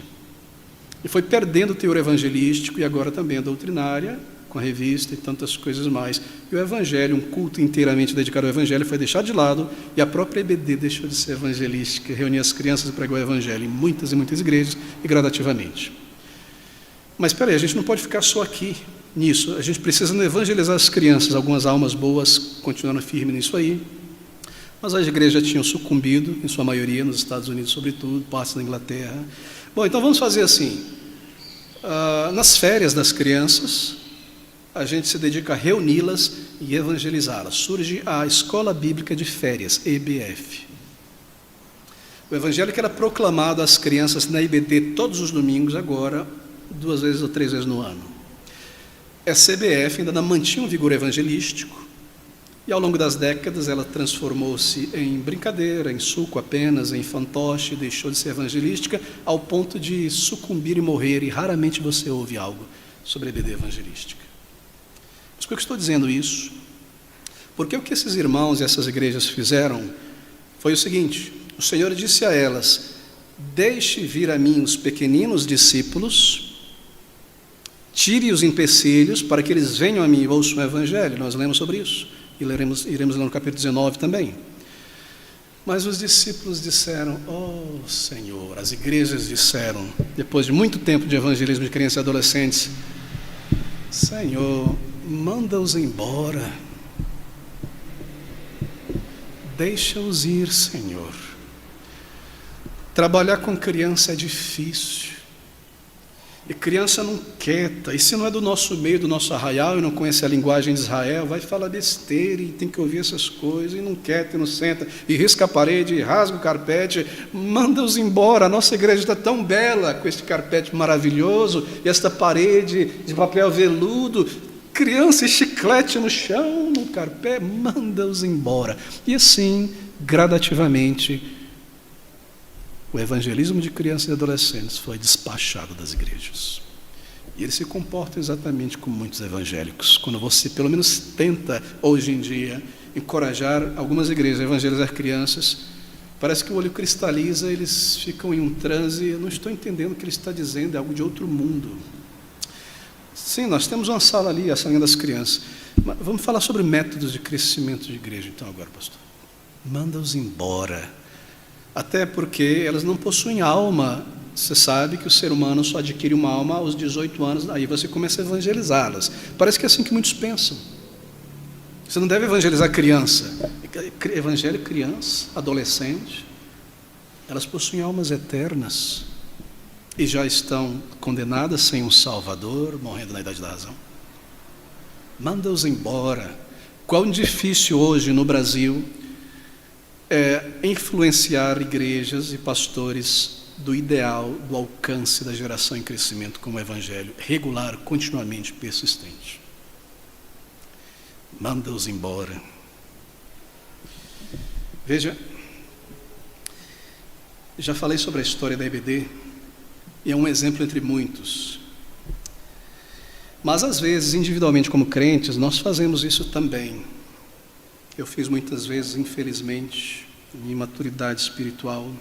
e foi perdendo o teor evangelístico e agora também a doutrinária, com a revista e tantas coisas mais. E o Evangelho, um culto inteiramente dedicado ao Evangelho, foi deixado de lado e a própria EBD deixou de ser evangelística, reunia as crianças e pregou o Evangelho em muitas e muitas igrejas e gradativamente. Mas espera aí, a gente não pode ficar só aqui nisso, a gente precisa evangelizar as crianças, algumas almas boas continuando firmes nisso aí. Mas as igrejas já tinham sucumbido, em sua maioria, nos Estados Unidos sobretudo, partes da Inglaterra. Bom, então vamos fazer assim, nas férias das crianças, a gente se dedica a reuni-las e evangelizá-las. Surge a Escola Bíblica de Férias, EBF. O evangelho que era proclamado às crianças na IBD todos os domingos, agora, 2 vezes ou 3 vezes no ano. Essa EBF ainda mantinha um vigor evangelístico, e ao longo das décadas ela transformou-se em brincadeira, em suco apenas, em fantoche, deixou de ser evangelística, ao ponto de sucumbir e morrer, e raramente você ouve algo sobre a EBD evangelística. Mas por que eu estou dizendo isso? Porque o que esses irmãos e essas igrejas fizeram foi o seguinte, o Senhor disse a elas, deixe vir a mim os pequeninos discípulos, tire os empecilhos para que eles venham a mim e ouçam o Evangelho. Nós lemos sobre isso. E iremos ler no capítulo 19 também. Mas os discípulos disseram, oh Senhor, as igrejas disseram, depois de muito tempo de evangelismo de crianças e adolescentes, Senhor, manda-os embora, deixa-os ir, Senhor. Trabalhar com criança é difícil. E criança não quieta, e se não é do nosso meio, do nosso arraial, e não conhece a linguagem de Israel, vai falar besteira, e tem que ouvir essas coisas, e não quieta, e não senta, e risca a parede, e rasga o carpete, manda-os embora. A nossa igreja está tão bela, com este carpete maravilhoso, e esta parede de papel veludo, criança e chiclete no chão, no carpete, manda-os embora. E assim, gradativamente, o evangelismo de crianças e adolescentes foi despachado das igrejas. E ele se comporta exatamente como muitos evangélicos. Quando você, pelo menos, tenta, hoje em dia, encorajar algumas igrejas a evangelizar crianças, parece que o olho cristaliza, eles ficam em um transe. Eu não estou entendendo o que ele está dizendo, é algo de outro mundo. Sim, nós temos uma sala ali, a salinha das crianças. Mas vamos falar sobre métodos de crescimento de igreja, então, agora, pastor. Manda-os embora. Até porque elas não possuem alma. Você sabe que o ser humano só adquire uma alma aos 18 anos, aí você começa a evangelizá-las. Parece que é assim que muitos pensam. Você não deve evangelizar criança. Evangelho criança, adolescente. Elas possuem almas eternas e já estão condenadas sem um Salvador, morrendo na idade da razão. Manda-os embora. Quão difícil hoje no Brasil é influenciar igrejas e pastores do ideal, do alcance da geração em crescimento com o evangelho regular, continuamente persistente. Manda-os embora. Veja, já falei sobre a história da EBD, e é um exemplo entre muitos. Mas às vezes, individualmente como crentes, nós fazemos isso também. Eu fiz muitas vezes, infelizmente, minha imaturidade espiritual.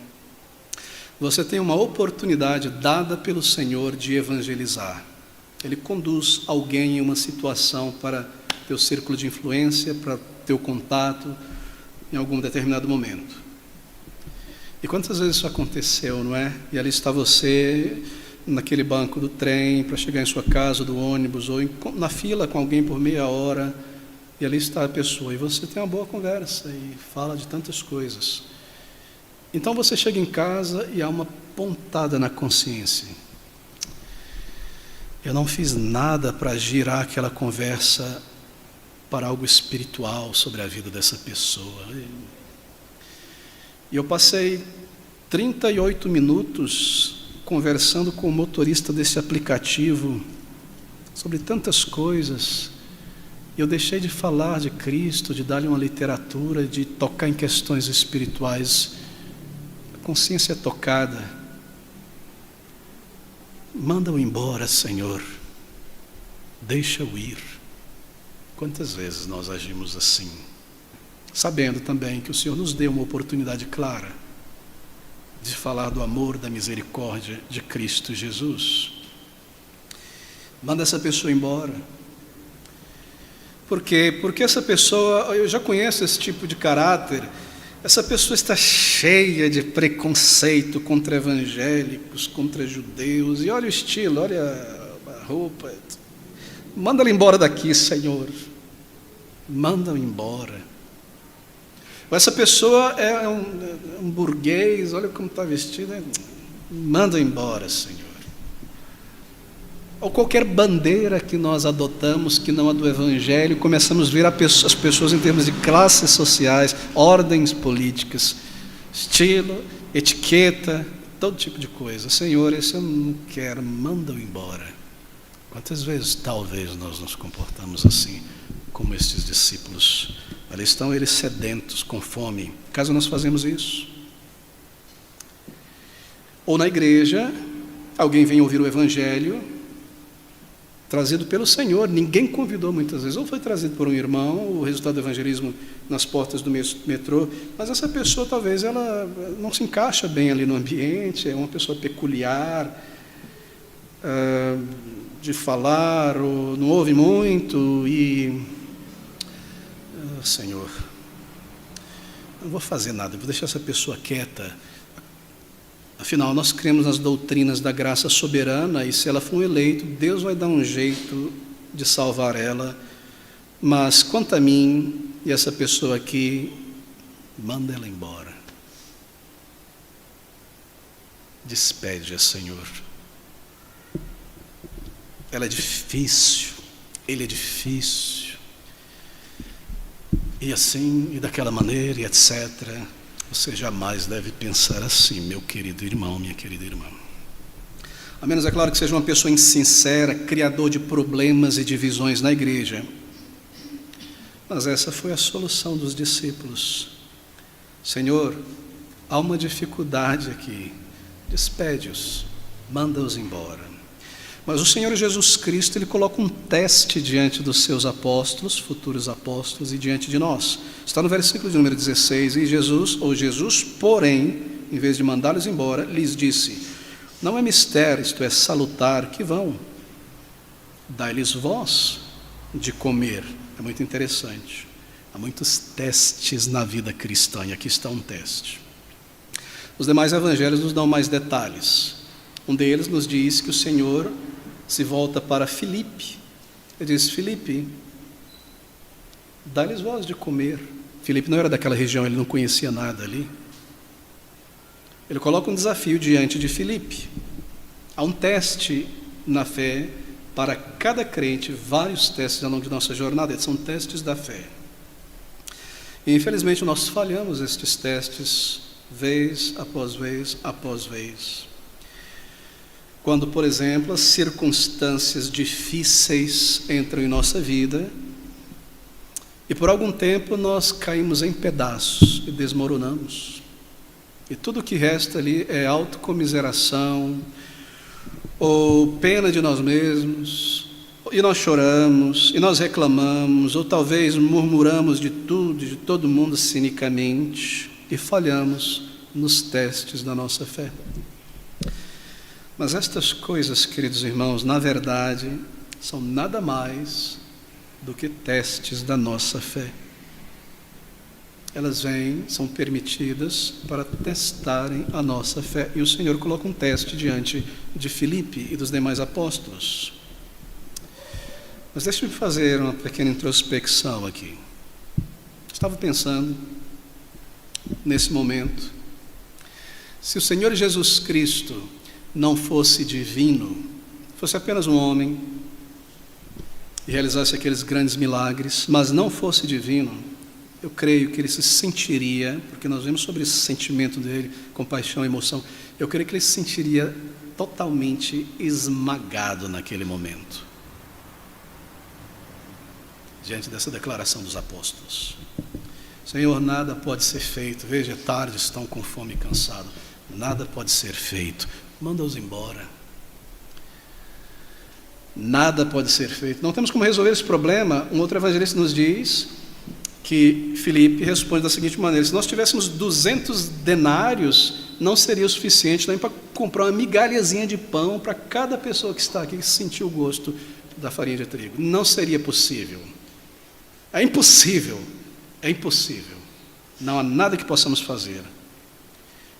Você tem uma oportunidade dada pelo Senhor de evangelizar. Ele conduz alguém em uma situação para teu círculo de influência, para teu contato, em algum determinado momento. E quantas vezes isso aconteceu, não é? E ali está você, naquele banco do trem, para chegar em sua casa, do ônibus, ou na fila com alguém por meia hora, e ali está a pessoa, e você tem uma boa conversa, e fala de tantas coisas. Então você chega em casa e há uma pontada na consciência. Eu não fiz nada para girar aquela conversa para algo espiritual sobre a vida dessa pessoa. E eu passei 38 minutos conversando com o motorista desse aplicativo sobre tantas coisas. Eu deixei de falar de Cristo, de dar-lhe uma literatura, de tocar em questões espirituais. A consciência é tocada. Manda-o embora, Senhor. Deixa-o ir. Quantas vezes nós agimos assim? Sabendo também que o Senhor nos deu uma oportunidade clara de falar do amor, da misericórdia de Cristo Jesus. Manda essa pessoa embora. Por quê? Porque essa pessoa, eu já conheço esse tipo de caráter, essa pessoa está cheia de preconceito contra evangélicos, contra judeus, e olha o estilo, olha a roupa. Manda-la embora daqui, Senhor. Manda-o embora. Essa pessoa é um burguês, olha como está vestido. Manda-o embora, Senhor. Ou qualquer bandeira que nós adotamos, que não a do Evangelho, começamos a ver as pessoas em termos de classes sociais, ordens políticas, estilo, etiqueta, todo tipo de coisa. Senhor, esse eu não quero, manda-o embora. Quantas vezes talvez nós nos comportamos assim, como estes discípulos? Ali estão eles sedentos, com fome. Caso nós fazemos isso. Ou na igreja, alguém vem ouvir o Evangelho, trazido pelo Senhor, ninguém convidou muitas vezes, ou foi trazido por um irmão, o resultado do evangelismo nas portas do metrô, mas essa pessoa talvez ela não se encaixa bem ali no ambiente, é uma pessoa peculiar, de falar, ou não ouve muito, e Senhor, não vou fazer nada, vou deixar essa pessoa quieta. Afinal, nós cremos nas doutrinas da graça soberana, e se ela for um eleito, Deus vai dar um jeito de salvar ela. Mas quanto a mim e essa pessoa aqui, manda ela embora. Despede-a, Senhor. Ela é difícil, ele é difícil. E assim, e daquela maneira, e etc. Você jamais deve pensar assim, meu querido irmão, minha querida irmã. A menos, é claro, que seja uma pessoa insincera, criador de problemas e divisões na igreja. Mas essa foi a solução dos discípulos. Senhor, há uma dificuldade aqui. Despede-os, manda-os embora. Mas o Senhor Jesus Cristo, Ele coloca um teste diante dos seus apóstolos, futuros apóstolos, e diante de nós. Está no versículo de número 16, e Jesus, porém, em vez de mandá-los embora, lhes disse: não é mistério, isto é, salutar, que vão. Dai-lhes vós de comer. É muito interessante. Há muitos testes na vida cristã, e aqui está um teste. Os demais evangelhos nos dão mais detalhes. Um deles nos diz que o Senhor se volta para Filipe. Ele diz: Filipe, dá-lhes vós de comer. Filipe não era daquela região, ele não conhecia nada ali. Ele coloca um desafio diante de Filipe. Há um teste na fé para cada crente, vários testes ao longo de nossa jornada, são testes da fé. E infelizmente nós falhamos estes testes, vez após vez após vez. Quando, por exemplo, as circunstâncias difíceis entram em nossa vida, e por algum tempo nós caímos em pedaços e desmoronamos. E tudo o que resta ali é autocomiseração, ou pena de nós mesmos, e nós choramos, e nós reclamamos, ou talvez murmuramos de tudo, de todo mundo cinicamente, e falhamos nos testes da nossa fé. Mas estas coisas, queridos irmãos, na verdade, são nada mais do que testes da nossa fé. Elas vêm, são permitidas para testarem a nossa fé. E o Senhor coloca um teste diante de Filipe e dos demais apóstolos. Mas deixe-me fazer uma pequena introspecção aqui. Estava pensando, nesse momento, se o Senhor Jesus Cristo não fosse divino, fosse apenas um homem, e realizasse aqueles grandes milagres, mas não fosse divino, eu creio que ele se sentiria, porque nós vemos sobre esse sentimento dele, compaixão, emoção, eu creio que ele se sentiria totalmente esmagado naquele momento, diante dessa declaração dos apóstolos. Senhor, nada pode ser feito, veja, é tarde, estão com fome e cansados, nada pode ser feito, manda-os embora. Nada pode ser feito. Não temos como resolver esse problema. Um outro evangelista nos diz que Filipe responde da seguinte maneira: se nós tivéssemos 200 denários, não seria o suficiente nem para comprar uma migalhazinha de pão para cada pessoa que está aqui que sentiu o gosto da farinha de trigo. Não seria possível. É impossível. É impossível. Não há nada que possamos fazer.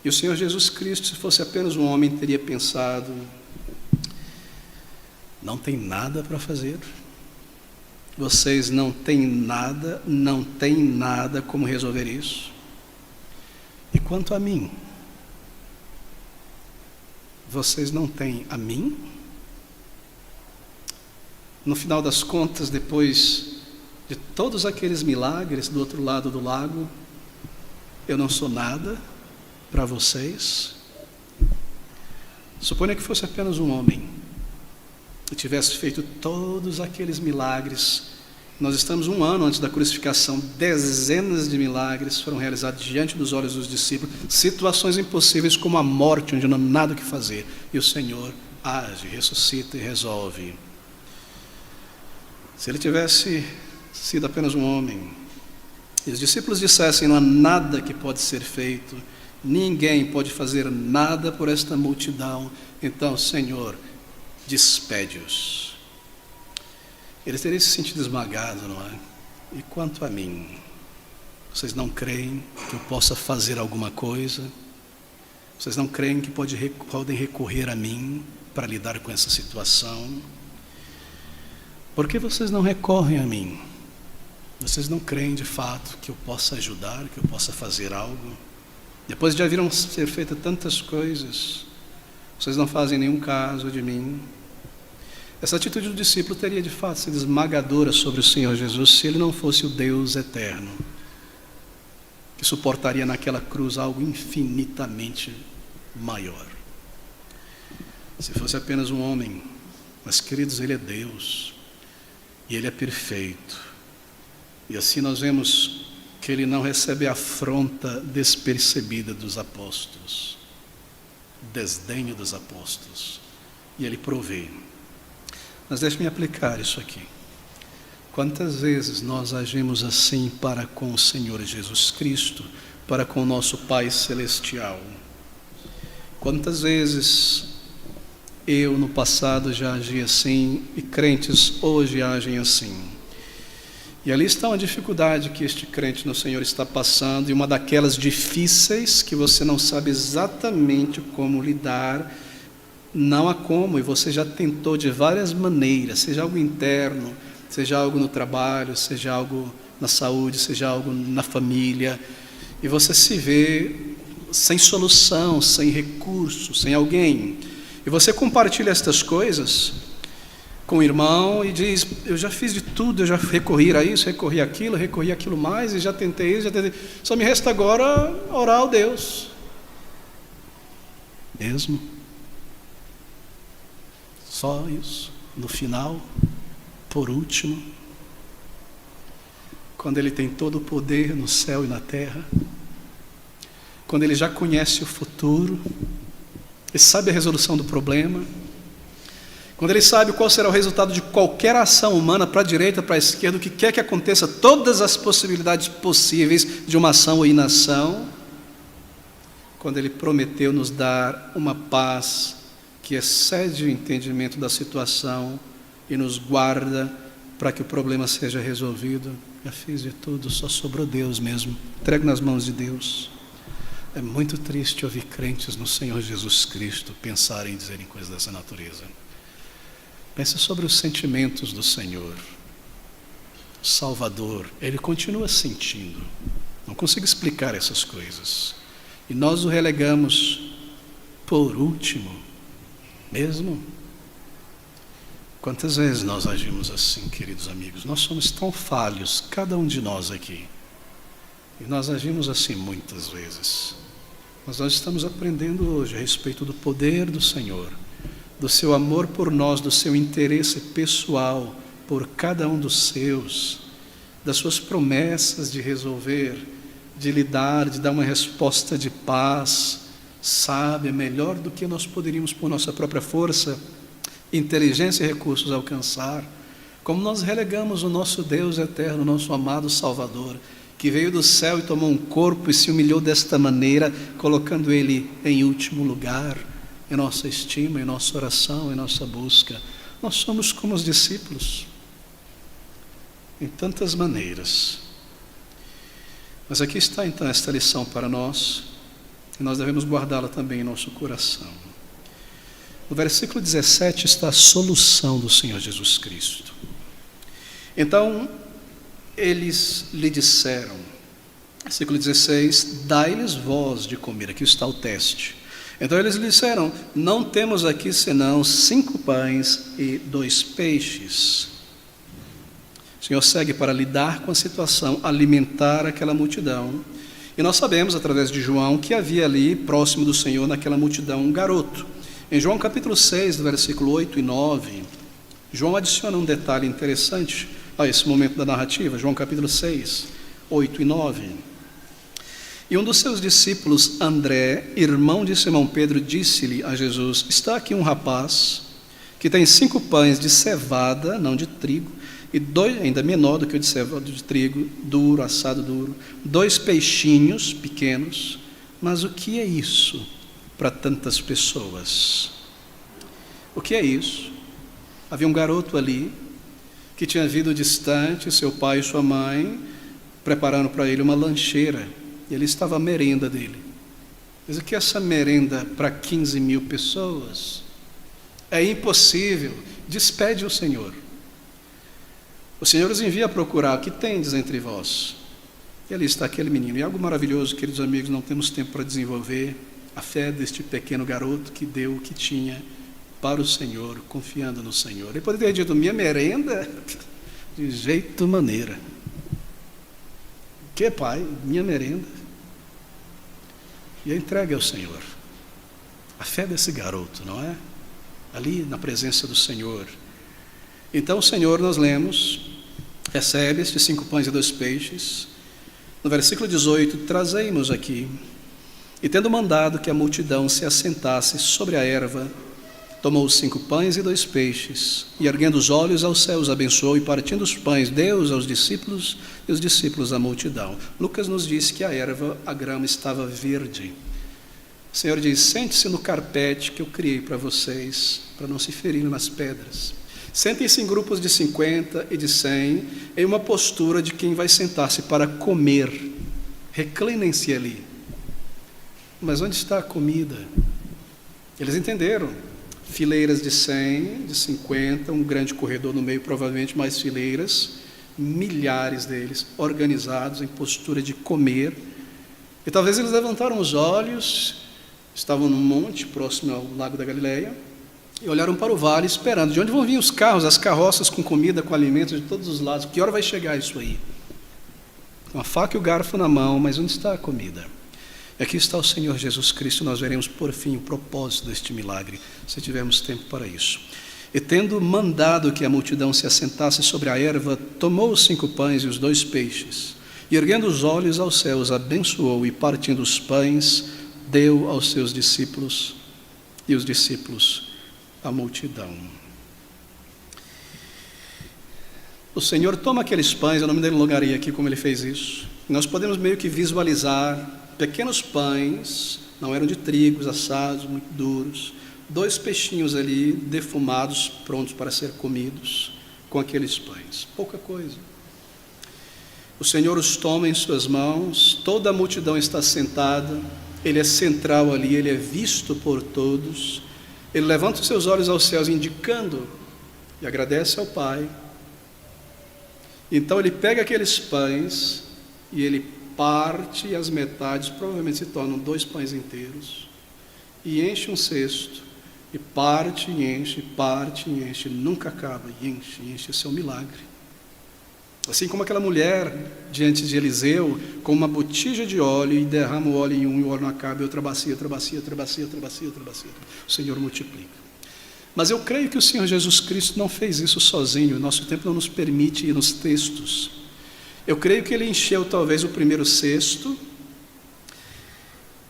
E o Senhor Jesus Cristo, se fosse apenas um homem, teria pensado: não tem nada para fazer. Vocês não têm nada como resolver isso. E quanto a mim, vocês não têm a mim? No final das contas, depois de todos aqueles milagres do outro lado do lago, eu não sou nada para vocês? Suponha que fosse apenas um homem e tivesse feito todos aqueles milagres. Nós estamos 1 ano antes da crucificação, dezenas de milagres foram realizados diante dos olhos dos discípulos, situações impossíveis como a morte, onde não há nada o que fazer, e o Senhor age, ressuscita e resolve. Se ele tivesse sido apenas um homem, e os discípulos dissessem: não há nada que pode ser feito, ninguém pode fazer nada por esta multidão, então, Senhor, despede-os. Ele teria se sentido esmagado, não é? E quanto a mim, vocês não creem que eu possa fazer alguma coisa? Vocês não creem que podem recorrer a mim para lidar com essa situação? Por que vocês não recorrem a mim? Vocês não creem de fato que eu possa ajudar, que eu possa fazer algo? Depois de já viram ser feitas tantas coisas, vocês não fazem nenhum caso de mim. Essa atitude do discípulo teria de fato sido esmagadora sobre o Senhor Jesus se ele não fosse o Deus eterno, que suportaria naquela cruz algo infinitamente maior. Se fosse apenas um homem, mas queridos, ele é Deus, e ele é perfeito. E assim nós vemos que ele não recebe a afronta despercebida dos apóstolos, desdenho dos apóstolos, e ele provê. Mas deixe-me aplicar isso aqui. Quantas vezes nós agimos assim para com o Senhor Jesus Cristo, para com o nosso Pai Celestial? Quantas vezes eu no passado já agi assim e crentes hoje agem assim? E ali está uma dificuldade que este crente no Senhor está passando, e uma daquelas difíceis que você não sabe exatamente como lidar, não há como, e você já tentou de várias maneiras, seja algo interno, seja algo no trabalho, seja algo na saúde, seja algo na família, e você se vê sem solução, sem recurso, sem alguém, e você compartilha estas coisas com o irmão e diz: eu já fiz de tudo, eu já recorri a isso, recorri àquilo mais, e já tentei isso, só me resta agora orar ao Deus. Mesmo? Só isso? No final, por último, quando ele tem todo o poder no céu e na terra, quando ele já conhece o futuro, ele sabe a resolução do problema, quando ele sabe qual será o resultado de qualquer ação humana, para a direita, para a esquerda, o que quer que aconteça, todas as possibilidades possíveis de uma ação ou inação, quando ele prometeu nos dar uma paz que excede o entendimento da situação e nos guarda para que o problema seja resolvido. Já fiz de tudo, só sobrou Deus mesmo. Entregue nas mãos de Deus. É muito triste ouvir crentes no Senhor Jesus Cristo pensarem em dizerem coisas dessa natureza. Pense sobre os sentimentos do Senhor. O Salvador, ele continua sentindo. Não consigo explicar essas coisas. E nós o relegamos por último, mesmo. Quantas vezes nós agimos assim, queridos amigos? Nós somos tão falhos, cada um de nós aqui. E nós agimos assim muitas vezes. Mas nós estamos aprendendo hoje a respeito do poder do Senhor, do seu amor por nós, do seu interesse pessoal por cada um dos seus, das suas promessas de resolver, de lidar, de dar uma resposta de paz, sábia, melhor do que nós poderíamos por nossa própria força, inteligência e recursos alcançar. Como nós relegamos o nosso Deus eterno, nosso amado Salvador, que veio do céu e tomou um corpo e se humilhou desta maneira, colocando ele em último lugar, em nossa estima, em nossa oração, em nossa busca. Nós somos como os discípulos, em tantas maneiras. Mas aqui está então esta lição para nós, e nós devemos guardá-la também em nosso coração. No versículo 17 está a solução do Senhor Jesus Cristo. Então, eles lhe disseram, versículo 16, dai-lhes vós de comer. Aqui está o teste. Então eles lhe disseram, não temos aqui senão 5 pães e 2 peixes. O Senhor segue para lidar com a situação, alimentar aquela multidão. E nós sabemos, através de João, que havia ali, próximo do Senhor, naquela multidão, um garoto. Em João capítulo 6, do versículo 8 e 9, João adiciona um detalhe interessante a esse momento da narrativa. João capítulo 6, 8 e 9. E um dos seus discípulos, André, irmão de Simão Pedro, disse-lhe a Jesus, está aqui um rapaz que tem 5 pães de cevada, não de trigo, e 2, ainda menor do que o de cevada, de trigo, duro, assado duro, 2 peixinhos pequenos. Mas o que é isso para tantas pessoas? O que é isso? Havia um garoto ali que tinha vindo distante, seu pai e sua mãe preparando para ele uma lancheira, e ele estava à merenda dele. Mas o que é essa merenda para 15 mil pessoas? É impossível. Despede o Senhor. O Senhor os envia a procurar o que tendes entre vós. E ali está aquele menino. E algo maravilhoso, queridos amigos, não temos tempo para desenvolver. A fé deste pequeno garoto que deu o que tinha para o Senhor, confiando no Senhor. Ele poderia ter dito, minha merenda? De jeito maneira. Que pai? Minha merenda. E a entrega ao Senhor. A fé desse garoto, não é? Ali na presença do Senhor. Então o Senhor, nós lemos, recebe estes 5 pães e 2 peixes. No versículo 18, trazemos aqui: e tendo mandado que a multidão se assentasse sobre a erva, tomou 5 pães e 2 peixes, e erguendo os olhos aos céus, abençoou, e partindo os pães, deu-os aos discípulos, e os discípulos à multidão. Lucas nos diz que a erva, a grama, estava verde. O Senhor diz: sente-se no carpete que eu criei para vocês, para não se ferirem nas pedras. Sentem-se em grupos de 50 e de 100, em uma postura de quem vai sentar-se para comer. Reclinem-se ali. Mas onde está a comida? Eles entenderam. Fileiras de 100, de 50, um grande corredor no meio, provavelmente mais fileiras, milhares deles, organizados em postura de comer. E talvez eles levantaram os olhos, estavam num monte próximo ao Lago da Galileia, e olharam para o vale esperando. De onde vão vir os carros, as carroças com comida, com alimentos de todos os lados? Que hora vai chegar isso aí? Com a faca e o garfo na mão, mas onde está a comida? E aqui está o Senhor Jesus Cristo. Nós veremos por fim o propósito deste milagre, se tivermos tempo para isso. E tendo mandado que a multidão se assentasse sobre a erva, tomou os 5 pães e os 2 peixes, e erguendo os olhos aos céus, abençoou, e partindo os pães, deu aos seus discípulos, e os discípulos à multidão. O Senhor toma aqueles pães, eu não me delongaria aqui como ele fez isso. Nós podemos meio que visualizar pequenos pães, não eram de trigo, assados, muito duros, 2 peixinhos ali, defumados, prontos para ser comidos, com aqueles pães. Pouca coisa. O Senhor os toma em suas mãos, toda a multidão está sentada, ele é central ali, ele é visto por todos. Ele levanta os seus olhos aos céus, indicando, e agradece ao Pai. Então ele pega aqueles pães e ele parte as metades, provavelmente se tornam 2 pães inteiros, e enche um cesto, e parte e enche, nunca acaba, e enche. Esse é um milagre. Assim como aquela mulher diante de Eliseu, com uma botija de óleo, e derrama o óleo em um, e o óleo não acaba, e outra bacia. O Senhor multiplica. Mas eu creio que o Senhor Jesus Cristo não fez isso sozinho. O nosso tempo não nos permite ir nos textos. Eu creio que ele encheu talvez o primeiro cesto,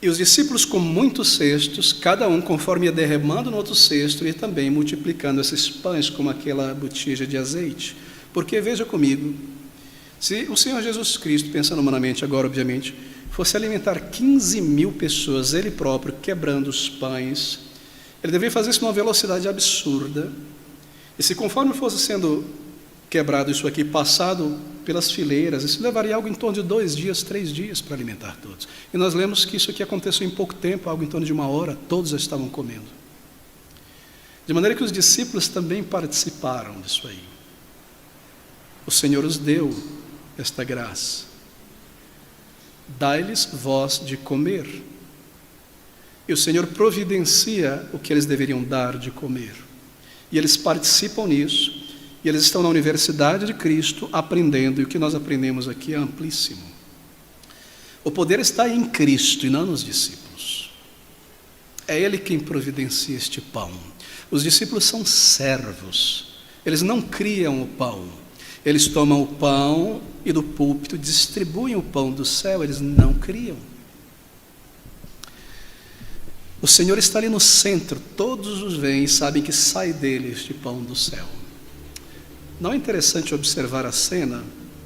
e os discípulos com muitos cestos, cada um conforme ia derramando no outro cesto, e também multiplicando esses pães como aquela botija de azeite. Porque, veja comigo, se o Senhor Jesus Cristo, pensando humanamente agora, obviamente, fosse alimentar 15.000 pessoas, ele próprio, quebrando os pães, ele deveria fazer isso numa velocidade absurda. E se conforme fosse sendo quebrado isso aqui, passado pelas fileiras, isso levaria algo em torno de 2 dias, 3 dias para alimentar todos. E nós lemos que isso aqui aconteceu em pouco tempo, algo em torno de 1 hora, todos já estavam comendo. De maneira que os discípulos também participaram disso aí. O Senhor os deu esta graça. Dai-lhes vós de comer. E o Senhor providencia o que eles deveriam dar de comer. E eles participam nisso. E eles estão na Universidade de Cristo aprendendo. E o que nós aprendemos aqui é amplíssimo. O poder está em Cristo e não nos discípulos. É Ele quem providencia este pão. Os discípulos são servos. Eles não criam o pão. Eles tomam o pão e do púlpito distribuem o pão do céu, eles não criam. O Senhor está ali no centro, todos os veem e sabem que sai dele este pão do céu. Não é interessante observar a cena?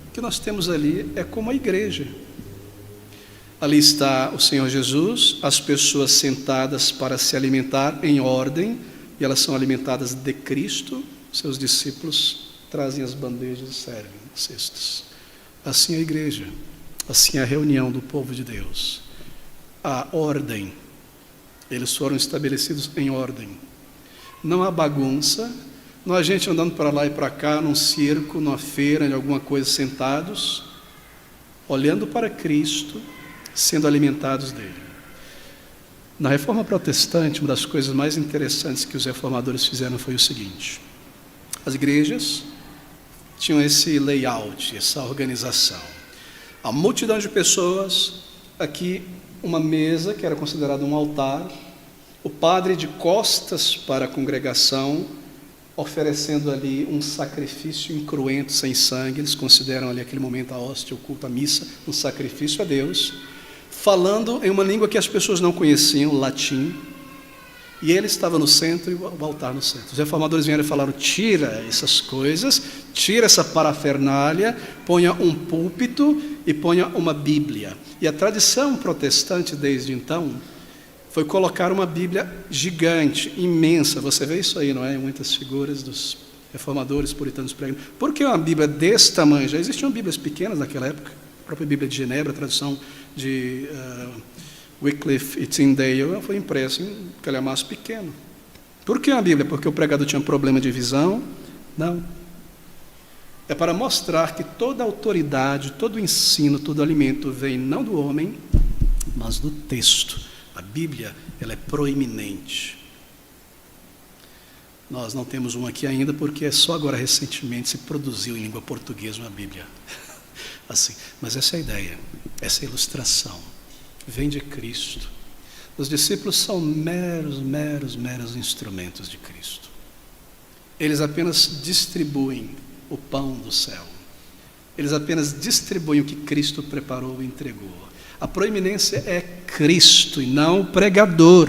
O que nós temos ali é como a igreja. Ali está o Senhor Jesus, as pessoas sentadas para se alimentar em ordem, e elas são alimentadas de Cristo, seus discípulos trazem as bandejas e servem cestos. Assim é a igreja, assim é a reunião do povo de Deus. A ordem, eles foram estabelecidos em ordem. Não há bagunça, não há gente andando para lá e para cá, num circo, numa feira, em alguma coisa, sentados, olhando para Cristo, sendo alimentados dele. Na Reforma Protestante, uma das coisas mais interessantes que os reformadores fizeram foi o seguinte: as igrejas tinham esse layout, essa organização. A multidão de pessoas, aqui uma mesa que era considerada um altar, o padre de costas para a congregação, oferecendo ali um sacrifício incruento, sem sangue. Eles consideram ali aquele momento a hóstia, o culto, a missa, um sacrifício a Deus, falando em uma língua que as pessoas não conheciam, latim, e ele estava no centro e o altar no centro. Os reformadores vieram e falaram: tira essas coisas, tira essa parafernália, ponha um púlpito e ponha uma Bíblia. E a tradição protestante desde então foi colocar uma Bíblia gigante, imensa. Você vê isso aí, não é? Em muitas figuras dos reformadores puritanos pregando. Por que uma Bíblia desse tamanho? Já existiam Bíblias pequenas naquela época. A própria Bíblia de Genebra, a tradução de Wycliffe e Tyndale, foi impressa em calhamaço pequeno. Por que uma Bíblia? Porque o pregador tinha problema de visão? Não. É para mostrar que toda autoridade, todo ensino, todo alimento vem não do homem, mas do texto. A Bíblia, ela é proeminente. Nós não temos uma aqui ainda, porque é só agora recentemente se produziu em língua portuguesa uma Bíblia. Assim, mas essa é a ideia, essa é a ilustração. Vem de Cristo. Os discípulos são meros instrumentos de Cristo. Eles apenas distribuem o pão do céu. Eles apenas distribuem o que Cristo preparou e entregou. A proeminência é Cristo e não o pregador.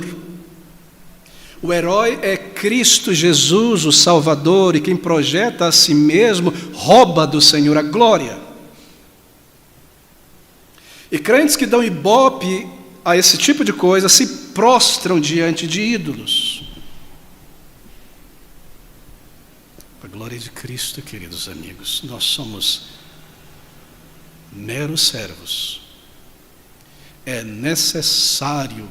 O herói é Cristo Jesus, o Salvador, e quem projeta a si mesmo rouba do Senhor a glória. E crentes que dão ibope a esse tipo de coisa se prostram diante de ídolos. A glória de Cristo, queridos amigos, nós somos meros servos. É necessário,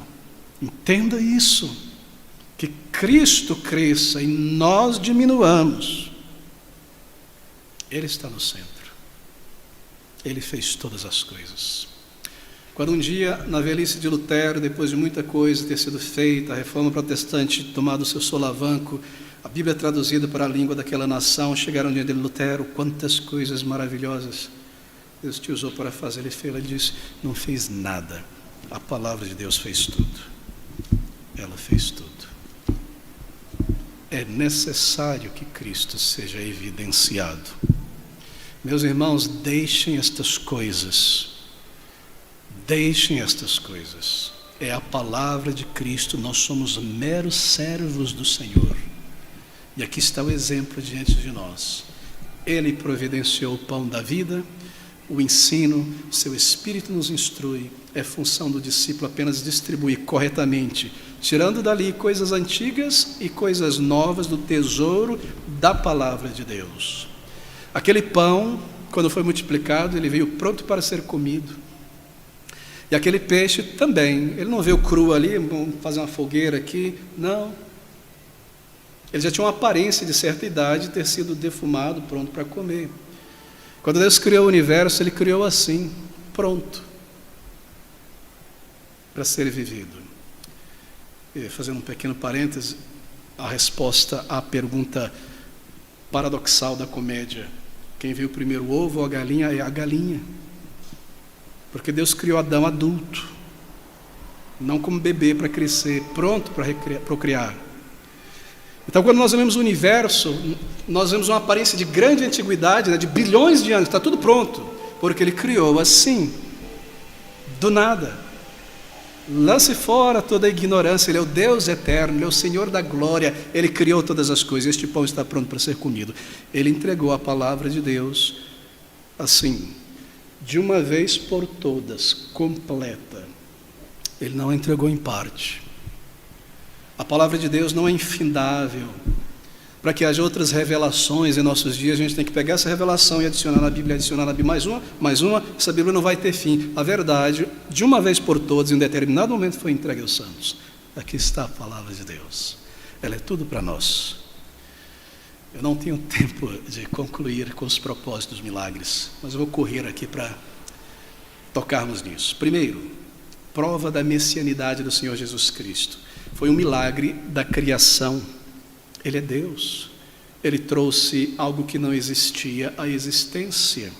entenda isso, que Cristo cresça e nós diminuamos. Ele está no centro. Ele fez todas as coisas. Quando um dia, na velhice de Lutero, depois de muita coisa ter sido feita, a reforma protestante tomado o seu solavanco, a Bíblia traduzida para a língua daquela nação, chegaram diante de Lutero: quantas coisas maravilhosas Deus te usou para fazer. Ele disse: não fez nada, a palavra de Deus fez tudo. Ela fez tudo. É necessário que Cristo seja evidenciado. Meus irmãos, deixem estas coisas. Deixem estas coisas. É a palavra de Cristo, nós somos meros servos do Senhor. E aqui está o exemplo diante de nós. Ele providenciou o pão da vida, o ensino, o seu Espírito nos instrui. É função do discípulo apenas distribuir corretamente, tirando dali coisas antigas e coisas novas do tesouro da palavra de Deus. Aquele pão, quando foi multiplicado, ele veio pronto para ser comido. E aquele peixe também, ele não veio cru ali, vamos fazer uma fogueira aqui, não. Ele já tinha uma aparência de certa idade, ter sido defumado, pronto para comer. Quando Deus criou o universo, Ele criou assim, pronto, para ser vivido. E, fazendo um pequeno parêntese, a resposta à pergunta paradoxal da comédia: quem viu primeiro o ovo ou a galinha? É a galinha. Porque Deus criou Adão adulto, não como bebê para crescer, pronto para procriar. Então, quando nós vemos o universo, nós vemos uma aparência de grande antiguidade, né, de bilhões de anos, está tudo pronto, porque Ele criou assim, do nada. Lance fora toda a ignorância. Ele é o Deus eterno, Ele é o Senhor da glória, Ele criou todas as coisas. Este pão está pronto para ser comido. Ele entregou a palavra de Deus assim, de uma vez por todas, completa. Ele não a entregou em parte. A palavra de Deus não é infindável. Para que haja outras revelações em nossos dias, a gente tem que pegar essa revelação e adicionar na Bíblia, mais uma, essa Bíblia não vai ter fim. A verdade, de uma vez por todas, em um determinado momento, foi entregue aos santos. Aqui está a palavra de Deus. Ela é tudo para nós. Eu não tenho tempo de concluir com os propósitos dos milagres, mas eu vou correr aqui para tocarmos nisso. Primeiro, prova da messianidade do Senhor Jesus Cristo. Foi um milagre da criação. Ele é Deus. Ele trouxe algo que não existia à existência.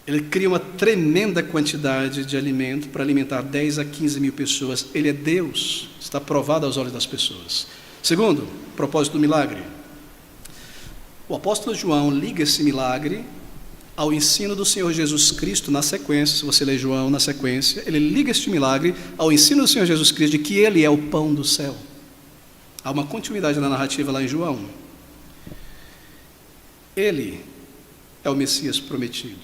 Ele cria uma tremenda quantidade de alimento para alimentar 10 a 15 mil pessoas. Ele é Deus. Está provado aos olhos das pessoas. Segundo, propósito do milagre. O apóstolo João liga esse milagre ao ensino do Senhor Jesus Cristo na sequência. Se você ler João na sequência, ele liga este milagre ao ensino do Senhor Jesus Cristo de que ele é o pão do céu. Há uma continuidade na narrativa lá em João. Ele é o Messias prometido.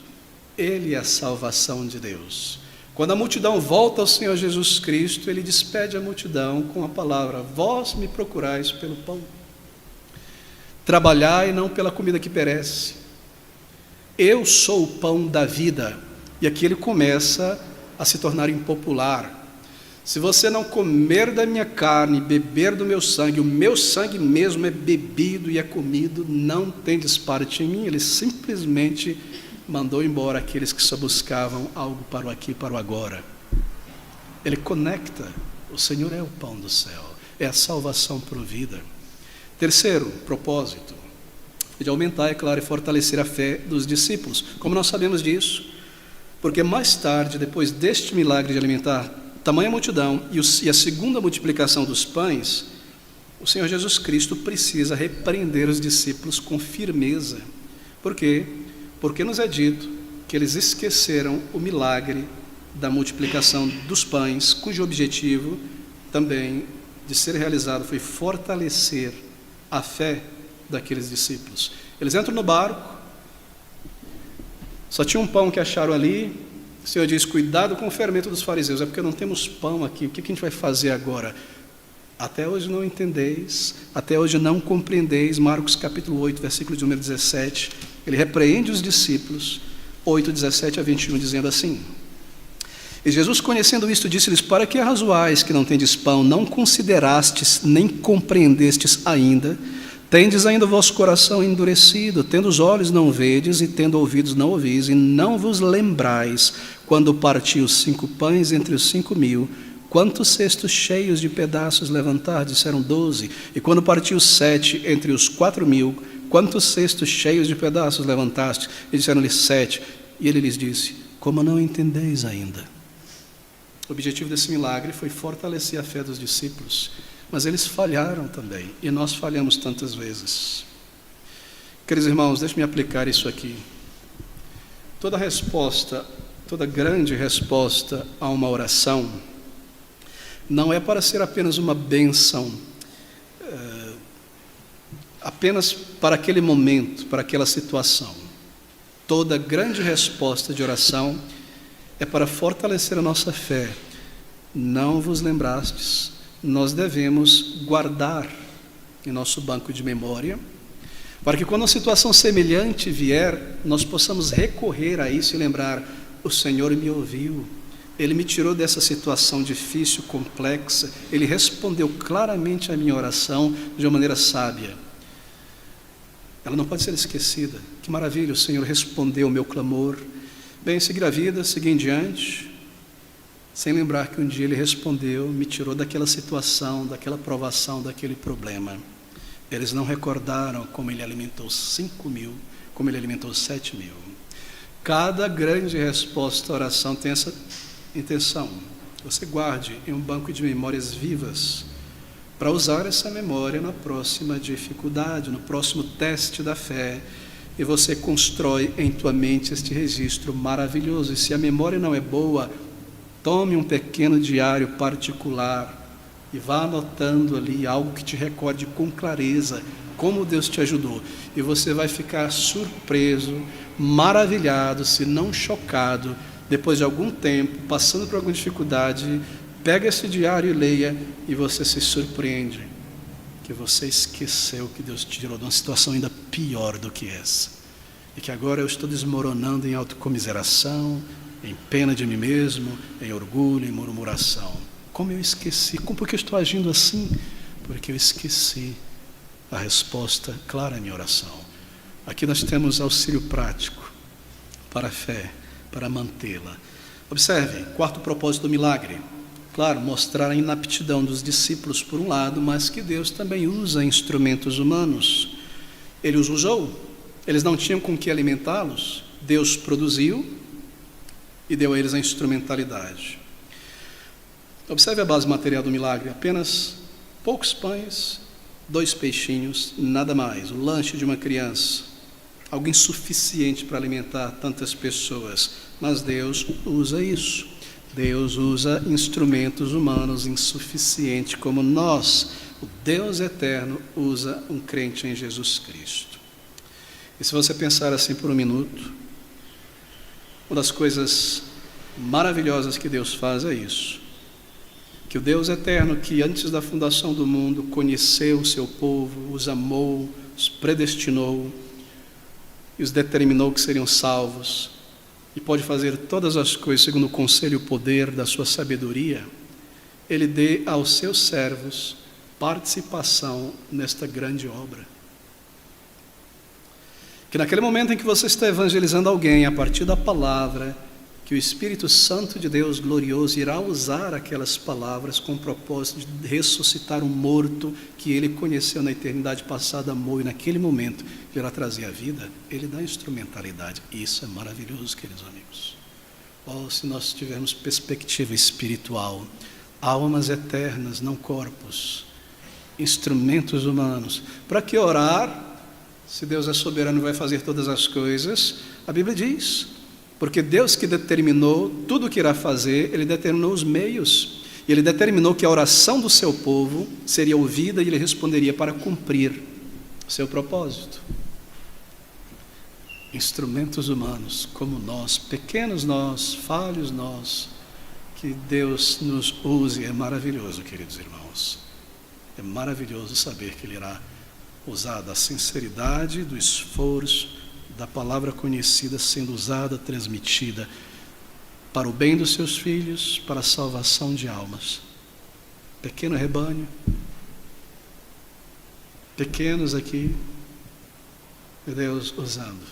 Ele é a salvação de Deus. Quando a multidão volta ao Senhor Jesus Cristo, ele despede a multidão com a palavra: vós me procurais pelo pão. Trabalhai não pela comida que perece. Eu sou o pão da vida. E aqui ele começa a se tornar impopular. Se você não comer da minha carne, beber do meu sangue, o meu sangue mesmo é bebido e é comido, não tendes parte em mim. Ele simplesmente mandou embora aqueles que só buscavam algo para o aqui e para o agora. Ele conecta: o Senhor é o pão do céu, é a salvação provida. Terceiro propósito, de aumentar, é claro, e fortalecer a fé dos discípulos. Como nós sabemos disso? Porque mais tarde, depois deste milagre de alimentar tamanha multidão e a segunda multiplicação dos pães, o Senhor Jesus Cristo precisa repreender os discípulos com firmeza. Por quê? Porque nos é dito que eles esqueceram o milagre da multiplicação dos pães, cujo objetivo também de ser realizado foi fortalecer a fé daqueles discípulos. Eles entram no barco, só tinha um pão que acharam ali. O Senhor diz: cuidado com o fermento dos fariseus, é porque não temos pão aqui, o que a gente vai fazer agora? Até hoje não entendeis, até hoje não compreendeis. Marcos capítulo 8, versículo de número 17, ele repreende os discípulos, 8, 17 a 21, dizendo assim: e Jesus, conhecendo isto, disse-lhes: para que arrazoais que não tendes pão, não considerastes, nem compreendestes ainda? Tendes ainda o vosso coração endurecido, tendo os olhos não vedes, e tendo ouvidos não ouvis, e não vos lembrais, quando partiu os 5 pães entre os 5.000, quantos cestos cheios de pedaços levantar? Disseram 12. E quando partiu 7 entre os 4.000, quantos cestos cheios de pedaços levantaste? E disseram-lhe 7. E ele lhes disse: como não entendeis ainda? O objetivo desse milagre foi fortalecer a fé dos discípulos, mas eles falharam também, e nós falhamos tantas vezes. Queridos irmãos, deixe-me aplicar isso aqui. Toda resposta, toda grande resposta a uma oração, não é para ser apenas uma bênção, apenas para aquele momento, para aquela situação. Toda grande resposta de oração é para fortalecer a nossa fé. Não vos lembrastes? Nós devemos guardar em nosso banco de memória, para que quando uma situação semelhante vier, nós possamos recorrer a isso e lembrar: o Senhor me ouviu, Ele me tirou dessa situação difícil, complexa, Ele respondeu claramente à minha oração de uma maneira sábia. Ela não pode ser esquecida. Que maravilha, o Senhor respondeu o meu clamor. Bem, seguir a vida, seguir em diante, sem lembrar que um dia Ele respondeu, me tirou daquela situação, daquela provação, daquele problema. Eles não recordaram como Ele alimentou 5.000, como Ele alimentou 7.000. Cada grande resposta à oração tem essa intenção. Você guarde em um banco de memórias vivas, para usar essa memória na próxima dificuldade, no próximo teste da fé, e você constrói em tua mente este registro maravilhoso. E se a memória não é boa, tome um pequeno diário particular e vá anotando ali algo que te recorde com clareza como Deus te ajudou. E você vai ficar surpreso, maravilhado, se não chocado, depois de algum tempo, passando por alguma dificuldade, pega esse diário e leia, e você se surpreende que você esqueceu que Deus te tirou de uma situação ainda pior do que essa. E que agora eu estou desmoronando em autocomiseração, em pena de mim mesmo, em orgulho, em murmuração. Como eu esqueci? Por que eu estou agindo assim? Porque eu esqueci a resposta clara à minha oração. Aqui nós temos auxílio prático para a fé, para mantê-la. Observe, quarto propósito do milagre. Claro, mostrar a inaptidão dos discípulos por um lado, mas que Deus também usa instrumentos humanos. Ele os usou, eles não tinham com que alimentá-los, Deus produziu e deu a eles a instrumentalidade. Observe a base material do milagre: apenas poucos pães 2 peixinhos, nada mais, o lanche de uma criança, algo insuficiente para alimentar tantas pessoas, mas Deus usa isso. Deus usa instrumentos humanos insuficientes como nós. O Deus eterno usa um crente em Jesus Cristo. E se você pensar assim por um minuto, uma das coisas maravilhosas que Deus faz é isso. Que o Deus eterno, que antes da fundação do mundo conheceu o seu povo, os amou, os predestinou e os determinou que seriam salvos, e pode fazer todas as coisas segundo o conselho e o poder da sua sabedoria, Ele dê aos seus servos participação nesta grande obra. Que naquele momento em que você está evangelizando alguém a partir da palavra, que o Espírito Santo de Deus glorioso irá usar aquelas palavras com o propósito de ressuscitar um morto que Ele conheceu na eternidade passada, amou, e naquele momento irá trazer a vida. Ele dá instrumentalidade. Isso é maravilhoso, queridos amigos. Oh, se nós tivermos perspectiva espiritual, almas eternas, não corpos, instrumentos humanos. Para que orar, se Deus é soberano e vai fazer todas as coisas? A Bíblia diz, porque Deus que determinou tudo o que irá fazer, Ele determinou os meios, e Ele determinou que a oração do seu povo seria ouvida e Ele responderia para cumprir o seu propósito. Instrumentos humanos, como nós, pequenos nós, falhos nós, que Deus nos use. É maravilhoso, queridos irmãos. É maravilhoso saber que Ele irá usar da sinceridade, do esforço, da palavra conhecida sendo usada, transmitida para o bem dos seus filhos, para a salvação de almas. Pequeno rebanho, pequenos aqui, e Deus usando,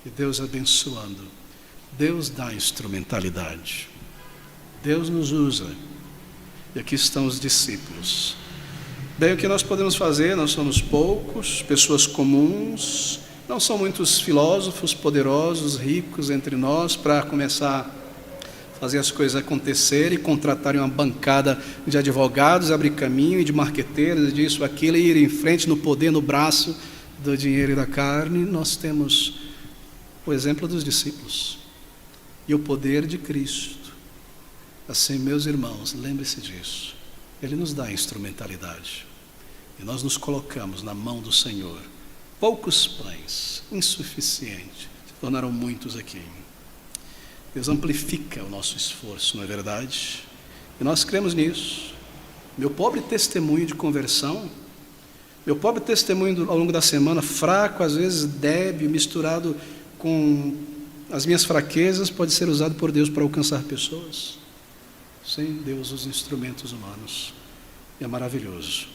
e Deus abençoando. Deus dá instrumentalidade, Deus nos usa, e aqui estão os discípulos. Bem, o que nós podemos fazer? Nós somos poucos, pessoas comuns, não são muitos filósofos poderosos, ricos entre nós para começar a fazer as coisas acontecerem e contratarem uma bancada de advogados, abrir caminho, e de marqueteiros, disso, aquilo, e ir em frente no poder, no braço do dinheiro e da carne. Nós temos o exemplo dos discípulos e o poder de Cristo. Assim, meus irmãos, lembre-se disso. Ele nos dá a instrumentalidade e nós nos colocamos na mão do Senhor. Poucos pães, insuficiente, se tornaram muitos aqui. Deus amplifica o nosso esforço, não é verdade? E nós cremos nisso. Meu pobre testemunho de conversão, meu pobre testemunho ao longo da semana, fraco, às vezes débil, misturado com as minhas fraquezas, pode ser usado por Deus para alcançar pessoas. Sim, Deus usa instrumentos humanos. É maravilhoso.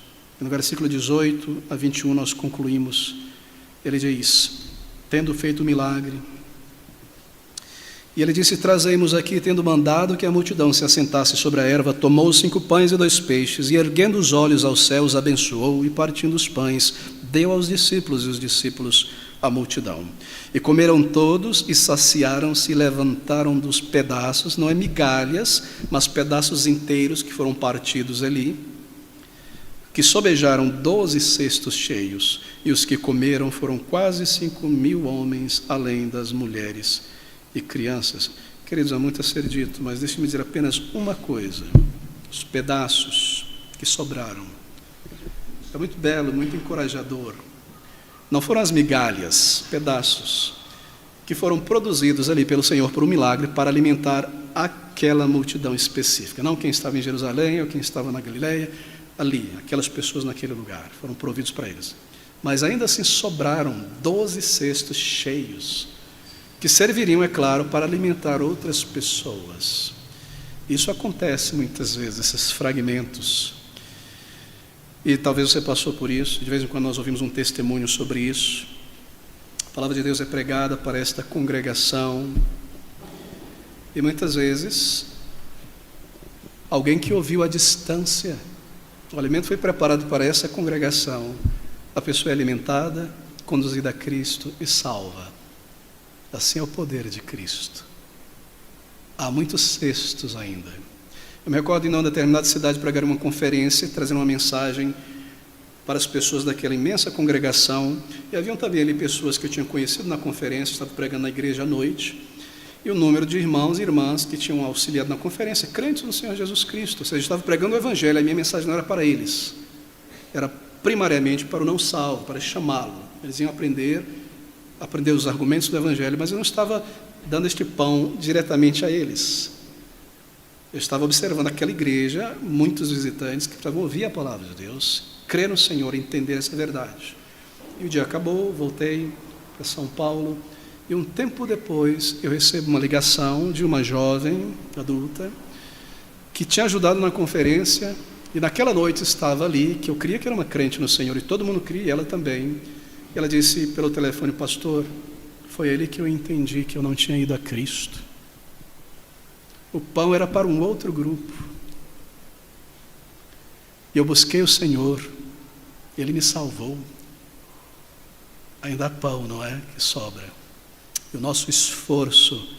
E no versículo 18 a 21 nós concluímos. Ele diz, tendo feito o milagre, e ele disse, trazei-nos aqui, tendo mandado que a multidão se assentasse sobre a erva, tomou os 5 pães e 2 peixes, e erguendo os olhos aos céus, abençoou, e partindo os pães, deu aos discípulos, e os discípulos à multidão. E comeram todos, e saciaram-se, e levantaram dos pedaços, não é migalhas, mas pedaços inteiros que foram partidos ali, que sobejaram 12 cestos cheios, e os que comeram foram quase 5.000 homens, além das mulheres e crianças. Queridos, há muito a ser dito, mas deixe-me dizer apenas uma coisa. Os pedaços que sobraram. É muito belo, muito encorajador. Não foram as migalhas, pedaços, que foram produzidos ali pelo Senhor por um milagre para alimentar aquela multidão específica. Não quem estava em Jerusalém ou quem estava na Galileia, ali, aquelas pessoas naquele lugar, foram providos para eles. Mas ainda assim sobraram 12 cestos cheios, que serviriam, é claro, para alimentar outras pessoas. Isso acontece muitas vezes, esses fragmentos. E talvez você passou por isso, de vez em quando nós ouvimos um testemunho sobre isso. A palavra de Deus é pregada para esta congregação, e muitas vezes, alguém que ouviu à distância, o alimento foi preparado para essa congregação, a pessoa é alimentada, conduzida a Cristo e salva. Assim é o poder de Cristo. Há muitos cestos ainda. Eu me recordo em uma determinada cidade pregar uma conferência, trazendo uma mensagem para as pessoas daquela imensa congregação. E haviam também ali pessoas que eu tinha conhecido na conferência, estava pregando na igreja à noite, e o número de irmãos e irmãs que tinham auxiliado na conferência, crentes no Senhor Jesus Cristo. Ou seja, eu estava pregando o Evangelho, a minha mensagem não era para eles, era primariamente para o não salvo, para chamá-lo. Eles iam aprender os argumentos do Evangelho, mas eu não estava dando este pão diretamente a eles. Eu estava observando aquela igreja, muitos visitantes que precisavam ouvir a palavra de Deus, crer no Senhor, entender essa verdade. E o dia acabou, voltei para São Paulo, e um tempo depois eu recebo uma ligação de uma jovem adulta que tinha ajudado na conferência, e naquela noite estava ali, que eu cria que era uma crente no Senhor, e todo mundo cria, e ela também. E ela disse pelo telefone: pastor, foi ele que eu entendi que eu não tinha ido a Cristo. O pão era para um outro grupo. E eu busquei o Senhor, Ele me salvou. Ainda há pão, não é? Que sobra. E o nosso esforço.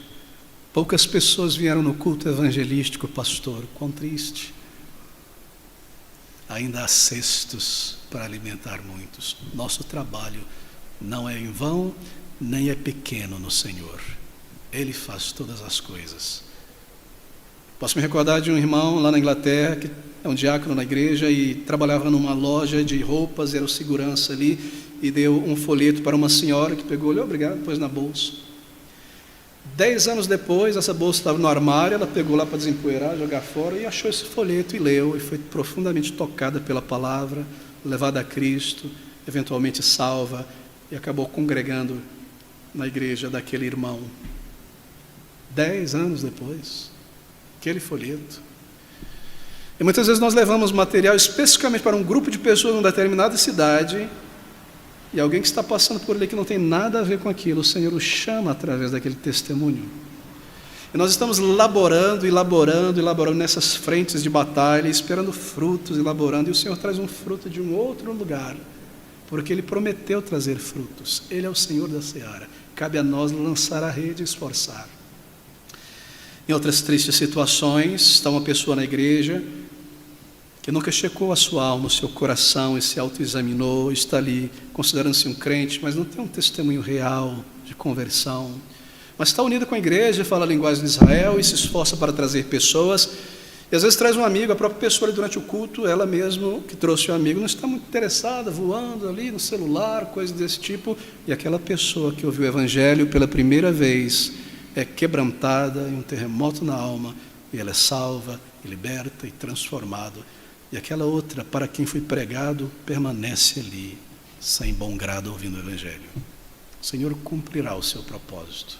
Poucas pessoas vieram no culto evangelístico, pastor. Quão triste. Ainda há cestos para alimentar muitos. Nosso trabalho não é em vão, nem é pequeno no Senhor. Ele faz todas as coisas. Posso me recordar de um irmão lá na Inglaterra, que é um diácono na igreja e trabalhava numa loja de roupas, era o segurança ali, e deu um folheto para uma senhora que pegou, olhou, obrigado, pôs na bolsa. 10 anos depois, essa bolsa estava no armário, ela pegou lá para desempoeirar, jogar fora, e achou esse folheto e leu, e foi profundamente tocada pela palavra, levada a Cristo, eventualmente salva, e acabou congregando na igreja daquele irmão. 10 anos depois, aquele folheto. E muitas vezes nós levamos material especificamente para um grupo de pessoas em uma determinada cidade, e alguém que está passando por ali que não tem nada a ver com aquilo, o Senhor o chama através daquele testemunho. E nós estamos laborando nessas frentes de batalha, esperando frutos, elaborando, e o Senhor traz um fruto de um outro lugar, porque Ele prometeu trazer frutos. Ele é o Senhor da seara. Cabe a nós lançar a rede e esforçar. Em outras tristes situações, está uma pessoa na igreja que nunca checou a sua alma, o seu coração, e se autoexaminou, está ali considerando-se um crente, mas não tem um testemunho real de conversão, mas está unida com a igreja, fala a linguagem de Israel e se esforça para trazer pessoas, e às vezes traz um amigo, a própria pessoa ali durante o culto, ela mesma que trouxe o amigo, não está muito interessada, voando ali no celular, coisas desse tipo, e aquela pessoa que ouviu o Evangelho pela primeira vez é quebrantada em um terremoto na alma, e ela é salva, e liberta e transformada. E aquela outra, para quem foi pregado, permanece ali, sem bom grado, ouvindo o Evangelho. O Senhor cumprirá o seu propósito.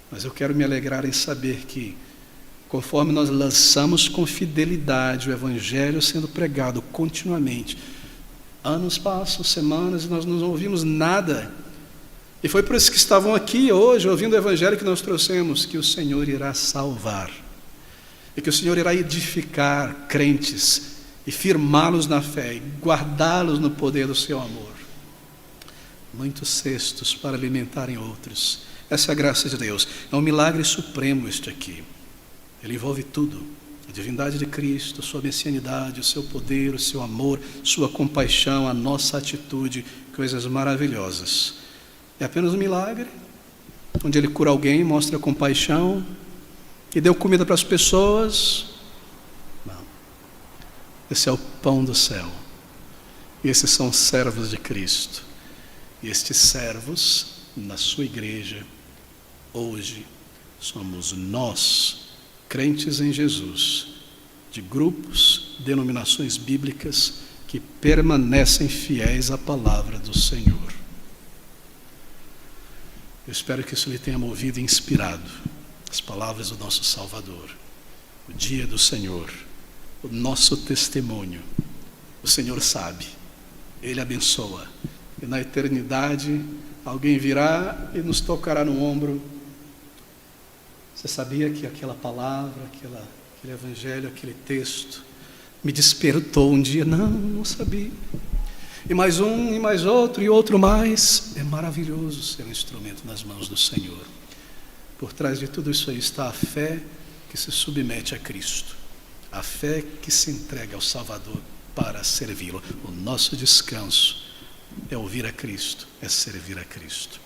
Mas eu quero me alegrar em saber que, conforme nós lançamos com fidelidade o Evangelho sendo pregado continuamente, anos passam, semanas, e nós não ouvimos nada. E foi por isso que estavam aqui hoje, ouvindo o Evangelho que nós trouxemos, que o Senhor irá salvar, e que o Senhor irá edificar crentes, e firmá-los na fé, e guardá-los no poder do seu amor. Muitos cestos para alimentarem outros. Essa é a graça de Deus. É um milagre supremo este aqui. Ele envolve tudo. A divindade de Cristo, sua messianidade, o seu poder, o seu amor, sua compaixão, a nossa atitude, coisas maravilhosas. É apenas um milagre, onde Ele cura alguém, mostra compaixão, e deu comida para as pessoas. Não. Esse é o pão do céu. E esses são servos de Cristo. E estes servos, na sua igreja, hoje, somos nós, crentes em Jesus, de grupos, denominações bíblicas, que permanecem fiéis à palavra do Senhor. Eu espero que isso lhe tenha movido e inspirado as palavras do nosso Salvador. O dia do Senhor, o nosso testemunho. O Senhor sabe, Ele abençoa. E na eternidade, alguém virá e nos tocará no ombro. Você sabia que aquela palavra, aquele evangelho, aquele texto, me despertou um dia? Não sabia. E mais um, e mais outro, e outro mais. É maravilhoso ser um instrumento nas mãos do Senhor. Por trás de tudo isso aí está a fé que se submete a Cristo. A fé que se entrega ao Salvador para servi-lo. O nosso descanso é ouvir a Cristo, é servir a Cristo.